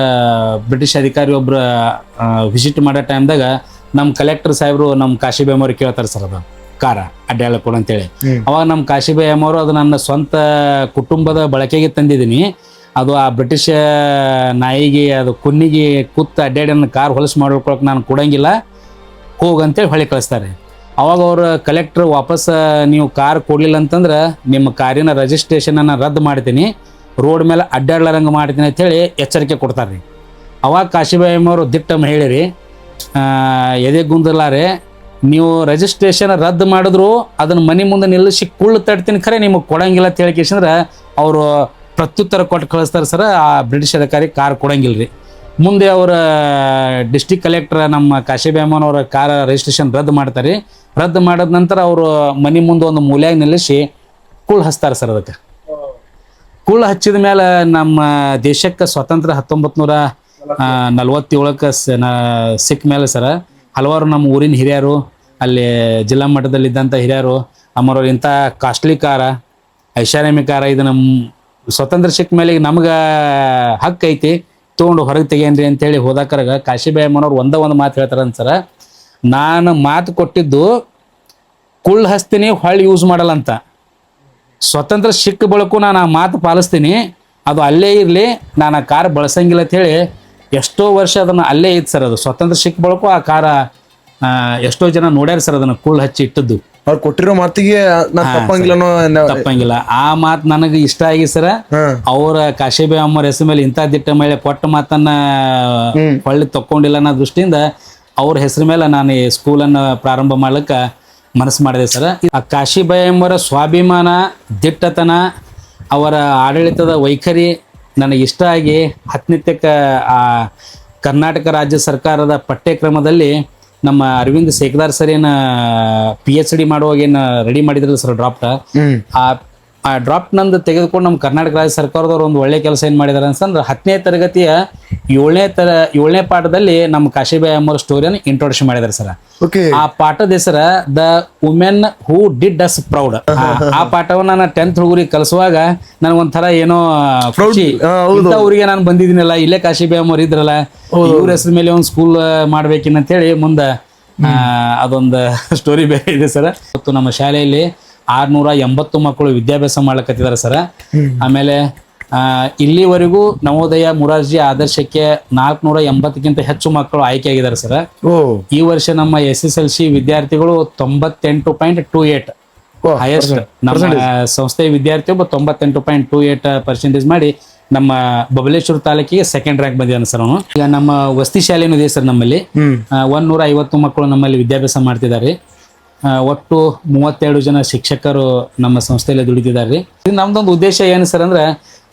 ಬ್ರಿಟಿಷ್ ಅಧಿಕಾರಿ ಒಬ್ರು ವಿಸಿಟ್ ಮಾಡೋ ಟೈಮ್ದಾಗ ನಮ್ಮ ಕಲೆಕ್ಟರ್ ಸಾಹೇಬರು ನಮ್ಮ ಕಾಶಿಬಾಯಿ ಅಮ್ಮವ್ರಿಗೆ ಕೇಳ್ತಾರೆ ಸರ್ ಅದು ಕಾರ ಅಡ್ಡಾಳ ಕೊಡು ಅಂತೇಳಿ. ಅವಾಗ ನಮ್ಮ ಕಾಶಿಬಾಯಿ ಅಮ್ಮವರು ಅದು ನನ್ನ ಸ್ವಂತ ಕುಟುಂಬದ ಬಳಕೆಗೆ ತಂದಿದ್ದೀನಿ, ಅದು ಆ ಬ್ರಿಟಿಷ್ ನಾಯಿಗೆ ಅದು ಕುನ್ನಿಗೆ ಕೂತ್ ಅಡ್ಡಾಡಿ ನನ್ನ ಕಾರ್ ಹೊಲಸು ಮಾಡ್ಕೊಳಕ್ಕೆ ನಾನು ಕೊಡಂಗಿಲ್ಲ, ಹೋಗಂತೇಳಿ ಹೊಳೆ ಕಳಿಸ್ತಾರೆ. ಅವಾಗ ಅವರು ಕಲೆಕ್ಟರ್ ವಾಪಸ್ ನೀವು ಕಾರ್ ಕೊಡಲಿಲ್ಲ ಅಂತಂದ್ರೆ ನಿಮ್ಮ ಕಾರಿನ ರಿಜಿಸ್ಟ್ರೇಷನನ್ನು ರದ್ದು ಮಾಡ್ತೀನಿ, ರೋಡ್ ಮೇಲೆ ಅಡ್ಡಾಡ್ಲಾರಂಗೆ ಮಾಡ್ತೀನಿ ಅಂತೇಳಿ ಎಚ್ಚರಿಕೆ ಕೊಡ್ತಾರೆ ರೀ. ಅವಾಗ ಕಾಶಿಬಾಯಿ ಅಮ್ಮವರು ದಿಟ್ಟ ಮಹಿಳೆರಿ ಎದೆ ಗುಂದಲಾರೆ ನೀವು ರಿಜಿಸ್ಟ್ರೇಷನ್ ರದ್ದು ಮಾಡಿದ್ರು ಅದನ್ನ ಮನೆ ಮುಂದೆ ನಿಲ್ಲಿಸಿ ಕುಳ್ಳು ತಡ್ತೀನಿ ಖರೆ ನಿಮಗೆ ಕೊಡಂಗಿಲ್ಲ ಅಂತ ಹೇಳಿಕೆಂದ್ರೆ ಅವರು ಪ್ರತ್ಯುತ್ತರ ಕೊಟ್ಟು ಕಳಿಸ್ತಾರೆ ಸರ್. ಆ ಬ್ರಿಟಿಷ್ ಅಧಿಕಾರಿ ಕಾರ್ ಕೊಡಂಗಿಲ್ಲ ರೀ. ಮುಂದೆ ಅವರ ಡಿಸ್ಟಿಕ್ ಕಲೆಕ್ಟರ್ ನಮ್ಮ ಕಾಶಿಬಾಯಿ ಅಮ್ಮನವರ ಕಾರ್ ರಿಜಿಸ್ಟ್ರೇಷನ್ ರದ್ದು ಮಾಡ್ತಾರೆ. ರದ್ದು ಮಾಡಿದ ನಂತರ ಅವರು ಮನೆ ಮುಂದೆ ಒಂದು ಮೂಲೆಯಾಗಿ ನಿಲ್ಲಿಸಿ ಕುಳ್ಳು ಹಚ್ತಾರೆ ಸರ್. ಅದಕ್ಕೆ ಕುಳ್ಳು ಹಚ್ಚಿದ ಮೇಲೆ ನಮ್ಮ ದೇಶಕ್ಕೆ ಸ್ವಾತಂತ್ರ್ಯ 1947ಕ್ಕೆ ಸಿಕ್ಕ ಮೇಲೆ ಸರ್ ಹಲವಾರು ನಮ್ಮ ಊರಿನ ಹಿರಿಯರು ಅಲ್ಲಿ ಜಿಲ್ಲಾ ಮಟ್ಟದಲ್ಲಿದ್ದಂಥ ಹಿರಿಯರು ಅಮ್ಮರವ್ರು ಇಂಥ ಕಾಸ್ಟ್ಲಿ ಕಾರ ಐಷಾರಾಮಿ ಕಾರ ಇದನ್ನು ಸ್ವತಂತ್ರ ಸಿಕ್ಕ ಮೇಲೆ ಈಗ ನಮ್ಗೆ ಹಕ್ಕು ಐತಿ ತೊಗೊಂಡು ಹೊರಗೆ ತೆಗೇನ್ರಿ ಅಂತೇಳಿ ಹೋದಾಕರಾಗ ಕಾಶಿಬಾಯಿ ಅಮ್ಮನವ್ರು ಒಂದು ಮಾತು ಹೇಳ್ತಾರಂತ ಸರ, ನಾನು ಮಾತು ಕೊಟ್ಟಿದ್ದು ಕುಳ್ಳು ಹಚ್ತೀನಿ ಹೊಳ್ಳಿ ಯೂಸ್ ಮಾಡಲ್ಲ ಅಂತ, ಸ್ವತಂತ್ರ ಸಿಕ್ಕ ಬಳಕು ನಾನು ಆ ಮಾತು ಪಾಲಿಸ್ತೀನಿ, ಅದು ಅಲ್ಲೇ ಇರಲಿ, ನಾನು ಆ ಕಾರ್ ಬಳಸಂಗಿಲ್ಲ ಅಂತೇಳಿ ಎಷ್ಟೋ ವರ್ಷ ಅದನ್ನು ಅಲ್ಲೇ ಇತ್ತು ಸರ್. ಅದು ಸ್ವತಂತ್ರ ಸಿಕ್ಕ ಬಳಕು ಆ ಕಾರ ಎಷ್ಟೋ ಜನ ನೋಡ್ಯಾರ ಸರ್ ಅದನ್ನು ಕುಳ್ಳು ಹಚ್ಚಿ ಇಟ್ಟದ್ದು. ಅವ್ರು ಕೊಟ್ಟಿರೋ ಮಾತಿಗೆ ತಪ್ಪಂಗಿಲ್ಲ. ಆ ಮಾತು ನನಗೆ ಇಷ್ಟ ಆಗಿ ಸರ. ಅವರ ಕಾಶಿಬಾಯಿ ಅಮ್ಮರ ಹೆಸರು ಮೇಲೆ ಇಂಥ ದಿಟ್ಟ ಮಹಿಳೆ ಕೊಟ್ಟ ಮಾತನ್ನ ಹೊಳ್ಳಿ ತಕ್ಕೊಂಡಿಲ್ಲ ಅನ್ನೋ ದೃಷ್ಟಿಯಿಂದ ಅವ್ರ ಹೆಸರು ಮೇಲೆ ನಾನು ಈ ಸ್ಕೂಲನ್ನು ಪ್ರಾರಂಭ ಮಾಡ್ಲಿಕ್ಕೆ ಮನಸ್ಸು ಮಾಡಿದೆ ಸರ್. ಆ ಕಾಶಿಬಾಯಿ ಅಮ್ಮರ ಸ್ವಾಭಿಮಾನ, ದಿಟ್ಟತನ, ಅವರ ಆಡಳಿತದ ವೈಖರಿ ನನಗೆ ಇಷ್ಟ ಆಗಿ ಹತ್ತನಿತ್ಯಕ್ಕೆ ಆ ಕರ್ನಾಟಕ ರಾಜ್ಯ ಸರ್ಕಾರದ ಪಠ್ಯಕ್ರಮದಲ್ಲಿ ನಮ್ಮ ಅರವಿಂದ್ ಸೇಕದಾರ್ ಸರ್ ಏನು PhD ಮಾಡುವಾಗ ಏನು ರೆಡಿ ಮಾಡಿದ್ರಲ್ಲ ಸರ್ ಡ್ರಾಫ್ಟ್, ಆ ಡ್ರಾಫ್ಟ್ ನಂದು ತೆಗೆದುಕೊಂಡು ನಮ್ಮ ಕರ್ನಾಟಕ ರಾಜ್ಯ ಸರ್ಕಾರದವ್ರು ಒಂದು ಒಳ್ಳೆ ಕೆಲಸ ಏನು ಮಾಡಿದಾರೆ ಅಂತಂದ್ರೆ 10ನೇ ತರಗತಿಯ 7ನೇ ಪಾಠದಲ್ಲಿ ನಮ್ಮ ಕಾಶಿಬಾಯಿ ಅಮ್ಮರ ಸ್ಟೋರಿಯನ್ನು ಇಂಟ್ರೊಡಕ್ಷನ್ ಮಾಡಿದಾರೆ ಸರ್. ಆ ಪಾಠದ ಹೆಸರ the women who did us proud. ಆ ಪಾಠವನ್ನು ನಾನು 10th ಹುಡುಗರಿಗೆ ಕಲಿಸುವಾಗ ನನಗೊಂಥರ ಏನೋ ಖುಷಿ, ಊರಿಗೆ ನಾನು ಬಂದಿದ್ದೀನಲ್ಲ, ಇಲ್ಲೇ ಕಾಶಿಬಾಯಿ ಅಮ್ಮರು ಇದ್ರಲ್ಲ, ಇವ್ರ ಹೆಸರು ಮೇಲೆ ಒಂದು ಸ್ಕೂಲ್ ಮಾಡ್ಬೇಕಿನ್ನಂತೇಳಿ ಮುಂದೆ ಅದೊಂದು ಸ್ಟೋರಿ ಬೇರೆ ಇದೆ ಸರ್. ಮತ್ತು ನಮ್ಮ ಶಾಲೆಯಲ್ಲಿ 680 ಮಕ್ಕಳು ವಿದ್ಯಾಭ್ಯಾಸ ಮಾಡ್ಲಕತ್ತಿದ್ದಾರೆ ಸರ್. ಆಮೇಲೆ ಇಲ್ಲಿವರೆಗೂ ನವೋದಯ ಮುರಾರ್ಜಿ ಆದರ್ಶಕ್ಕೆ 480ಕ್ಕಿಂತ ಹೆಚ್ಚು ಮಕ್ಕಳು ಆಯ್ಕೆಯಾಗಿದ್ದಾರೆ ಸರ್. ಈ ವರ್ಷ ನಮ್ಮ SSLC ವಿದ್ಯಾರ್ಥಿಗಳು 98.28 ಹೈಯೆಸ್ಟ್ ನಮ್ಮ ಸಂಸ್ಥೆಯ ವಿದ್ಯಾರ್ಥಿ ಒಬ್ಬ 98.28% ಮಾಡಿ ನಮ್ಮ ಬಬಲೇಶ್ವರ ತಾಲೂಕಿಗೆ 2nd ರ್ಯಾಂಕ್ ಬಂದಿದ್ದಾನೆ ಸರ್ ಅವನು. ಈಗ ನಮ್ಮ ವಸತಿ ಶಾಲೆನೂ ಇದೆ ಸರ್ ನಮ್ಮಲ್ಲಿ. 150 ಮಕ್ಕಳು ನಮ್ಮಲ್ಲಿ ವಿದ್ಯಾಭ್ಯಾಸ ಮಾಡ್ತಿದ್ದಾರೆ. ಒಟ್ಟು 32 ಜನ ಶಿಕ್ಷಕರು ನಮ್ಮ ಸಂಸ್ಥೆಯಲ್ಲಿ ದುಡಿತಿದ್ದಾರೆ. ನಮ್ದೊಂದು ಉದ್ದೇಶ ಏನು ಸರ್ ಅಂದ್ರೆ,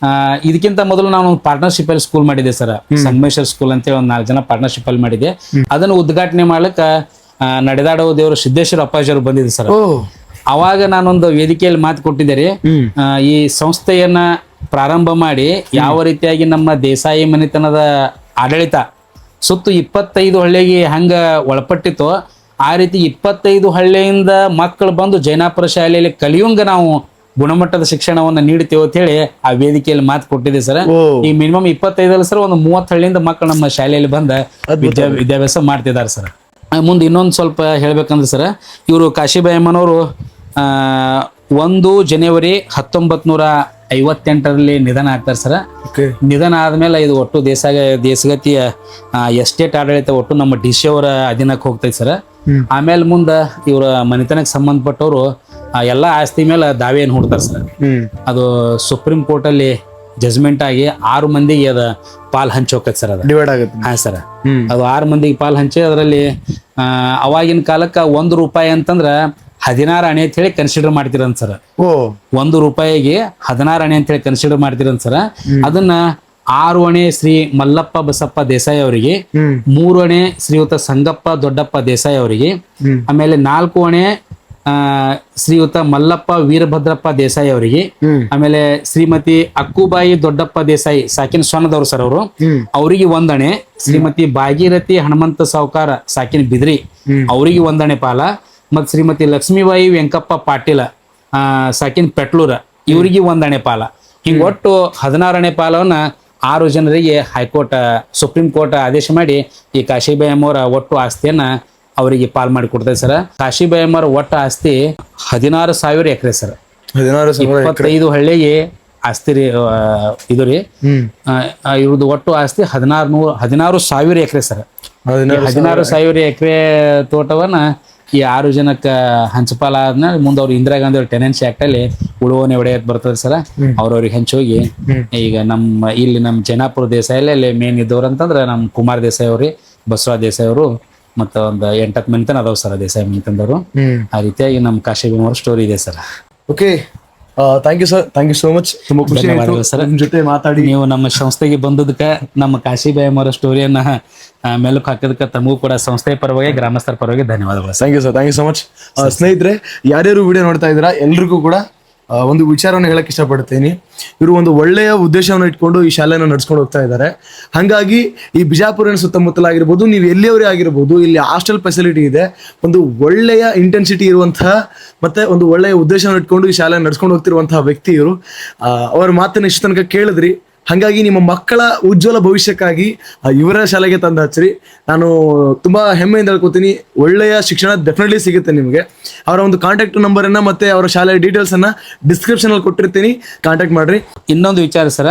ಇದಕ್ಕಿಂತ ಮೊದಲು ನಾನು ಒಂದು ಪಾರ್ಟ್ನರ್ಶಿಪ್ ಅಲ್ಲಿ ಸ್ಕೂಲ್ ಮಾಡಿದ್ದೆ ಸರ್, ಸಂಗಮೇಶ್ವರ ಸ್ಕೂಲ್ ಅಂತೇಳಿ ಒಂದು 4 ಜನ ಪಾರ್ಟ್ನರ್ಶಿಪ್ ಅಲ್ಲಿ ಮಾಡಿದ್ದೆ. ಅದನ್ನು ಉದ್ಘಾಟನೆ ಮಾಡ್ಲಿಕ್ಕೆ ನಡೆದಾಡೋ ದೇವರು ಸಿದ್ದೇಶ್ವರ ಅಪ್ಪಾಜಿಯವರು ಬಂದಿದ್ದೆ ಸರ್. ಅವಾಗ ನಾನೊಂದು ವೇದಿಕೆಯಲ್ಲಿ ಮಾತು ಕೊಟ್ಟಿದ್ದೆ ರೀ, ಈ ಸಂಸ್ಥೆಯನ್ನ ಪ್ರಾರಂಭ ಮಾಡಿ ಯಾವ ರೀತಿಯಾಗಿ ನಮ್ಮ ದೇಸಾಯಿ ಮನೆತನದ ಆಡಳಿತ ಸುತ್ತು 25 ಹಳ್ಳಿಗೆ ಹಂಗ ಒಳಪಟ್ಟಿತ್ತು, ಆ ರೀತಿ 25 ಹಳ್ಳಿಯಿಂದ ಮಕ್ಕಳು ಬಂದು ಜೈನಾಪುರ ಶಾಲೆಯಲ್ಲಿ ಕಲಿಯುವಂಗ ನಾವು ಗುಣಮಟ್ಟದ ಶಿಕ್ಷಣವನ್ನು ನೀಡ್ತೇವೆ ಅಂತ ಹೇಳಿ ಆ ವೇದಿಕೆಯಲ್ಲಿ ಮಾತು ಕೊಟ್ಟಿದೆ ಸರ್. ಈ ಮಿನಿಮಮ್ 25 ಸರ್ ಒಂದು 30 ಹಳ್ಳಿಯಿಂದ ಮಕ್ಕಳು ನಮ್ಮ ಶಾಲೆಯಲ್ಲಿ ಬಂದ ವಿದ್ಯಾಭ್ಯಾಸ ಮಾಡ್ತಿದ್ದಾರೆ ಸರ್. ಮುಂದೆ ಇನ್ನೊಂದು ಸ್ವಲ್ಪ ಹೇಳ್ಬೇಕಂದ್ರೆ ಸರ್, ಇವರು ಕಾಶಿಬಾಯಿ ಅಮ್ಮನವರು 1 ಜನವರಿ 1958ರಲ್ಲಿ ನಿಧನ ಆಗ್ತಾರೆ ಸರ್. ನಿಧನ ಆದ್ಮೇಲೆ ಇದು ಒಟ್ಟು ದೇಶಗತಿಯ ಎಸ್ಟೇಟ್ ಆಡಳಿತ ಒಟ್ಟು ನಮ್ಮ DC ಅವರ ಅಧೀನಕ್ಕೆ ಹೋಗ್ತೈತೆ ಸರ್. ಆಮೇಲೆ ಮುಂದೆ ಇವರ ಮನೆತನಕ್ಕೆ ಸಂಬಂಧಪಟ್ಟವರು ಆ ಎಲ್ಲ ಆಸ್ತಿ ಮೇಲೆ ದಾವೆಯನ್ನು ಹೂಡ್ತಾರೆ ಸರ್. ಅದು ಸುಪ್ರೀಂ ಕೋರ್ಟಲ್ಲಿ ಜಜ್ಮೆಂಟ್ ಆಗಿ 6 ಮಂದಿಗೆ ಅದ ಪಾಲ್ ಹಂಚೋಕತ್ ಸರ್. ಅದು ಡಿವೈಡ್ ಆಗುತ್ತೆ. ಹಾ ಸರ್, ಅದು 6 ಮಂದಿಗೆ ಪಾಲ್ ಹಂಚಿ ಅದರಲ್ಲಿ ಅವಾಗಿನ ಕಾಲಕ್ಕೆ ₹1 ಅಂತಂದ್ರ 16 ಅಣೆ ಅಂತ ಹೇಳಿ ಕನ್ಸಿಡರ್ ಮಾಡ್ತಿರಂತ ಸರ್. ಓ, ₹1ಗೆ 16 ಅಣೆ ಅಂತ ಹೇಳಿ ಕನ್ಸಿಡರ್ ಮಾಡ್ತಿರಂತ ಸರ್. ಅದನ್ನ 6 ಅಣೆ ಶ್ರೀ ಮಲ್ಲಪ್ಪ ಬಸಪ್ಪ ದೇಸಾಯಿ ಅವರಿಗೆ, 3 ಅಣೆ ಶ್ರೀಯುತ ಸಂಗಪ್ಪ ದೊಡ್ಡಪ್ಪ ದೇಸಾಯಿ ಅವರಿಗೆ, ಆಮೇಲೆ 4 ಅಣೆ ಶ್ರೀಯುತ ಮಲ್ಲಪ್ಪ ವೀರಭದ್ರಪ್ಪ ದೇಸಾಯಿ ಅವರಿಗೆ, ಆಮೇಲೆ ಶ್ರೀಮತಿ ಅಕ್ಕುಬಾಯಿ ದೊಡ್ಡಪ್ಪ ದೇಸಾಯಿ ಸಾಕಿನ ಸೊನ್ನದವ್ರು ಸರ್ ಅವರು, ಅವರಿಗೆ 1 ಅಣೆ, ಶ್ರೀಮತಿ ಭಾಗೀರಥಿ ಹನುಮಂತ ಸಾವ್ಕಾರ ಸಾಕಿನ ಬಿದ್ರಿ ಅವರಿಗೆ 1 ಅಣೆ ಪಾಲ, ಮತ್ ಶ್ರೀಮತಿ ಲಕ್ಷ್ಮೀಬಾಯಿ ವೆಂಕಪ್ಪ ಪಾಟೀಲ ಸಾಕಿನ ಪೆಟ್ಲೂರ ಇವರಿಗೆ 1 ಅಣೆ ಪಾಲ. ಹಿಂಗ ಒಟ್ಟು 16 ಅಣೆ ಪಾಲವನ್ನ 6 ಜನರಿಗೆ ಹೈಕೋರ್ಟ್ ಸುಪ್ರೀಂ ಕೋರ್ಟ್ ಆದೇಶ ಮಾಡಿ ಈ ಕಾಶಿಬಾಯಿ ಅಮ್ಮವರ ಒಟ್ಟು ಆಸ್ತಿಯನ್ನ ಅವರಿಗೆ ಪಾಲ್ ಮಾಡಿ ಕೊಡ್ತೇವೆ ಸರ್. ಕಾಶಿಬಾಯಿ ಅಮ್ಮರ ಒಟ್ಟು ಆಸ್ತಿ 16,000 ಎಕರೆ ಸರ್. 25 ಹಳ್ಳಿಗೆ ಆಸ್ತಿ ರೀ ಇದು ರೀ. ಇವ್ರದ್ದು ಒಟ್ಟು ಆಸ್ತಿ 16,000 ಎಕರೆ ಸರ್. 16,000 ಎಕರೆ ತೋಟವನ್ನ ಈ 6 ಜನಕ್ಕೆ ಹಂಚಪಾಲ ಆದ್ಮೇಲೆ ಮುಂದೆ ಅವ್ರು ಇಂದಿರಾ ಗಾಂಧಿ ಅವ್ರ ಟೆನೆನ್ಸಿ ಆಕ್ಟ್ ಅಲ್ಲಿ ಉಳುವನೆ ಒಡೆಯತ್ ಬರ್ತದೆ ಸರ್. ಅವ್ರವ್ರಿಗೆ ಹಂಚೋಗಿ ಈಗ ಇಲ್ಲಿ ನಮ್ಮ ಜೈನಾಪುರ ದೇಸಾಯಲ್ಲಿ ಅಲ್ಲಿ ಮೇನ್ ಇದ್ದವ್ರು ಅಂತಂದ್ರೆ ನಮ್ಮ ಕುಮಾರ್ ದೇಸಾಯಿ ಅವ್ರಿ, ಬಸವರಾಜ್ ದೇಸಾಯಿ ಅವರು, ಮತ್ತು ಒಂದು 8-10 ಮನಿತನ ಅದಾವ ಸರ್ ದೇಸಾಯಿ ಮನಿತನದವರು. ಆ ರೀತಿಯಾಗಿ ನಮ್ಮ ಕಾಶಿಬಾಯಿ ಅವ್ರ ಸ್ಟೋರಿ ಇದೆ sir. Okay, thank you sir, thank you so much. ತುಂಬಾ ಖುಷಿ ಆಯ್ತು ಸರ್ ನಿಮ್ ಜೊತೆ ಮಾತಾಡಿ. ನೀವು ನಮ್ಮ ಸಂಸ್ಥೆಗೆ ಬಂದದಕ್ಕೆ, ನಮ್ಮ ಕಾಶಿಬಾಯಿ ಅವರ ಸ್ಟೋರಿಯನ್ನ ಮೆಲುಕು ಹಾಕೋದಕ್ಕೆ ತಮಗೂ ಕೂಡ ಸಂಸ್ಥೆಯ ಪರವಾಗಿ ಗ್ರಾಮಸ್ಥರ ಪರವಾಗಿ ಧನ್ಯವಾದಗಳು. Thank you sir, thank you so much. ಸ್ನೇಹಿತರೆ, ಯಾರ್ಯಾರು ವಿಡಿಯೋ ನೋಡ್ತಾ ಇದ್ದೀರಾ ಎಲ್ರಿಗೂ ಕೂಡ ಒಂದು ವಿಚಾರವನ್ನು ಹೇಳಕ್ ಇಷ್ಟಪಡ್ತೀನಿ. ಇವರು ಒಂದು ಒಳ್ಳೆಯ ಉದ್ದೇಶವನ್ನು ಇಟ್ಕೊಂಡು ಈ ಶಾಲೆಯನ್ನು ನಡ್ಸ್ಕೊಂಡು ಹೋಗ್ತಾ ಇದ್ದಾರೆ. ಹಾಗಾಗಿ ಈ ಬಿಜಾಪುರಿನ ಸುತ್ತಮುತ್ತಲಾಗಿರ್ಬೋದು, ನೀವು ಎಲ್ಲಿಯವರೇ ಆಗಿರ್ಬೋದು, ಇಲ್ಲಿ ಹಾಸ್ಟೆಲ್ ಫೆಸಿಲಿಟಿ ಇದೆ. ಒಂದು ಒಳ್ಳೆಯ ಇಂಟೆನ್ಸಿಟಿ ಇರುವಂತಹ ಮತ್ತೆ ಒಂದು ಒಳ್ಳೆಯ ಉದ್ದೇಶವನ್ನು ಇಟ್ಕೊಂಡು ಈ ಶಾಲೆಯನ್ನು ನಡ್ಸ್ಕೊಂಡು ಹೋಗ್ತಿರುವಂತಹ ವ್ಯಕ್ತಿ ಇವರು. ಅವರ ಮಾತನ್ನ ಇಷ್ಟು ತನಕ ಕೇಳಿದ್ರಿ. ಹಾಗಾಗಿ ನಿಮ್ಮ ಮಕ್ಕಳ ಉಜ್ವಲ ಭವಿಷ್ಯಕ್ಕಾಗಿ ಇವರ ಶಾಲೆಗೆ ತಂದು ಹಚ್ಚಿರಿ. ನಾನು ತುಂಬಾ ಹೆಮ್ಮೆಯಿಂದ ಹೇಳ್ಕೊತೀನಿ, ಒಳ್ಳೆಯ ಶಿಕ್ಷಣ ಡೆಫಿನೆಟ್ಲಿ ಸಿಗುತ್ತೆ ನಿಮಗೆ. ಅವರ ಒಂದು ಕಾಂಟ್ಯಾಕ್ಟ್ ನಂಬರ್ ಅನ್ನ ಮತ್ತೆ ಅವರ ಶಾಲೆಯ ಡೀಟೇಲ್ಸ್ ಅನ್ನ ಡಿಸ್ಕ್ರಿಪ್ಷನ್ ಅಲ್ಲಿ ಕೊಟ್ಟಿರ್ತೀನಿ, ಕಾಂಟ್ಯಾಕ್ಟ್ ಮಾಡ್ರಿ. ಇನ್ನೊಂದು ವಿಚಾರ ಸರ,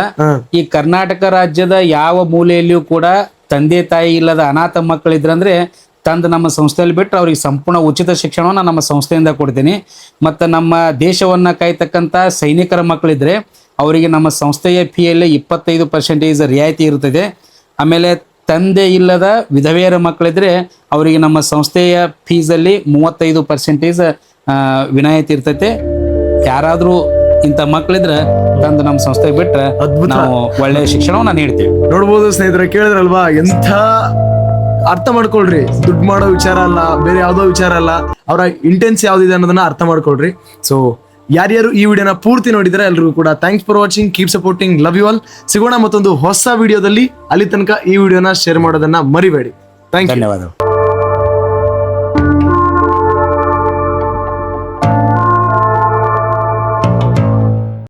ಈ ಕರ್ನಾಟಕ ರಾಜ್ಯದ ಯಾವ ಮೂಲೆಯಲ್ಲಿಯೂ ಕೂಡ ತಂದೆ ತಾಯಿ ಇಲ್ಲದ ಅನಾಥ ಮಕ್ಕಳಿದ್ರಂದ್ರೆ ತಂದು ನಮ್ಮ ಸಂಸ್ಥೆಯಲ್ಲಿ ಬಿಟ್ಟು ಅವ್ರಿಗೆ ಸಂಪೂರ್ಣ ಉಚಿತ ಶಿಕ್ಷಣವನ್ನು ನಮ್ಮ ಸಂಸ್ಥೆಯಿಂದ ಕೊಡ್ತೀನಿ. ಮತ್ತು ನಮ್ಮ ದೇಶವನ್ನು ಕಾಯ್ತಕ್ಕಂಥ ಸೈನಿಕರ ಮಕ್ಕಳಿದ್ರೆ ಅವರಿಗೆ ನಮ್ಮ ಸಂಸ್ಥೆಯ ಫೀಯಲ್ಲಿ 25% ರಿಯಾಯಿತಿ ಇರುತ್ತದೆ. ಆಮೇಲೆ ತಂದೆ ಇಲ್ಲದ ವಿಧವೆಯರ ಮಕ್ಕಳಿದ್ರೆ ಅವರಿಗೆ ನಮ್ಮ ಸಂಸ್ಥೆಯ ಫೀಸಲ್ಲಿ 35% ವಿನಾಯಿತಿ ಇರ್ತೈತೆ. ಯಾರಾದರೂ ಇಂಥ ಮಕ್ಕಳಿದ್ರೆ ತಂದು ನಮ್ಮ ಸಂಸ್ಥೆಗೆ ಬಿಟ್ಟರೆ ನಾವು ಒಳ್ಳೆಯ ಶಿಕ್ಷಣವನ್ನು ನೀಡ್ತೀವಿ. ನೋಡ್ಬೋದು ಸ್ನೇಹಿತರೆ, ಕೇಳಿದ್ರಲ್ವಾ, ಎಂಥ ಅರ್ಥ ಮಾಡ್ಕೊಳ್ರಿ. ದುಡ್ಡು ಮಾಡೋ ವಿಚಾರ ಅಲ್ಲ, ಬೇರೆ ಯಾವುದೋ ವಿಚಾರ ಅಲ್ಲ, ಅವರ ಇಂಟೆನ್ಸ್ ಯಾವ್ದಿದೆ ಅನ್ನೋದನ್ನ ಅರ್ಥ ಮಾಡ್ಕೊಳ್ರಿ. ಸೊ ಯಾರ್ಯಾರು ಈ ವಿಡಿಯೋನ ಪೂರ್ತಿ ನೋಡಿದ್ರೆ ಎಲ್ರಿಗೂ ಕೂಡ thanks for watching, keep supporting, love you all. ಸಿಗೋಣ ಮತ್ತೊಂದು ಹೊಸ ವಿಡಿಯೋದಲ್ಲಿ. ಅಲ್ಲಿ ತನಕ ಈ ವಿಡಿಯೋನ ಶೇರ್ ಮಾಡೋದನ್ನ ಮರಿಬೇಡಿ. Thank you. ಧನ್ಯವಾದಗಳು.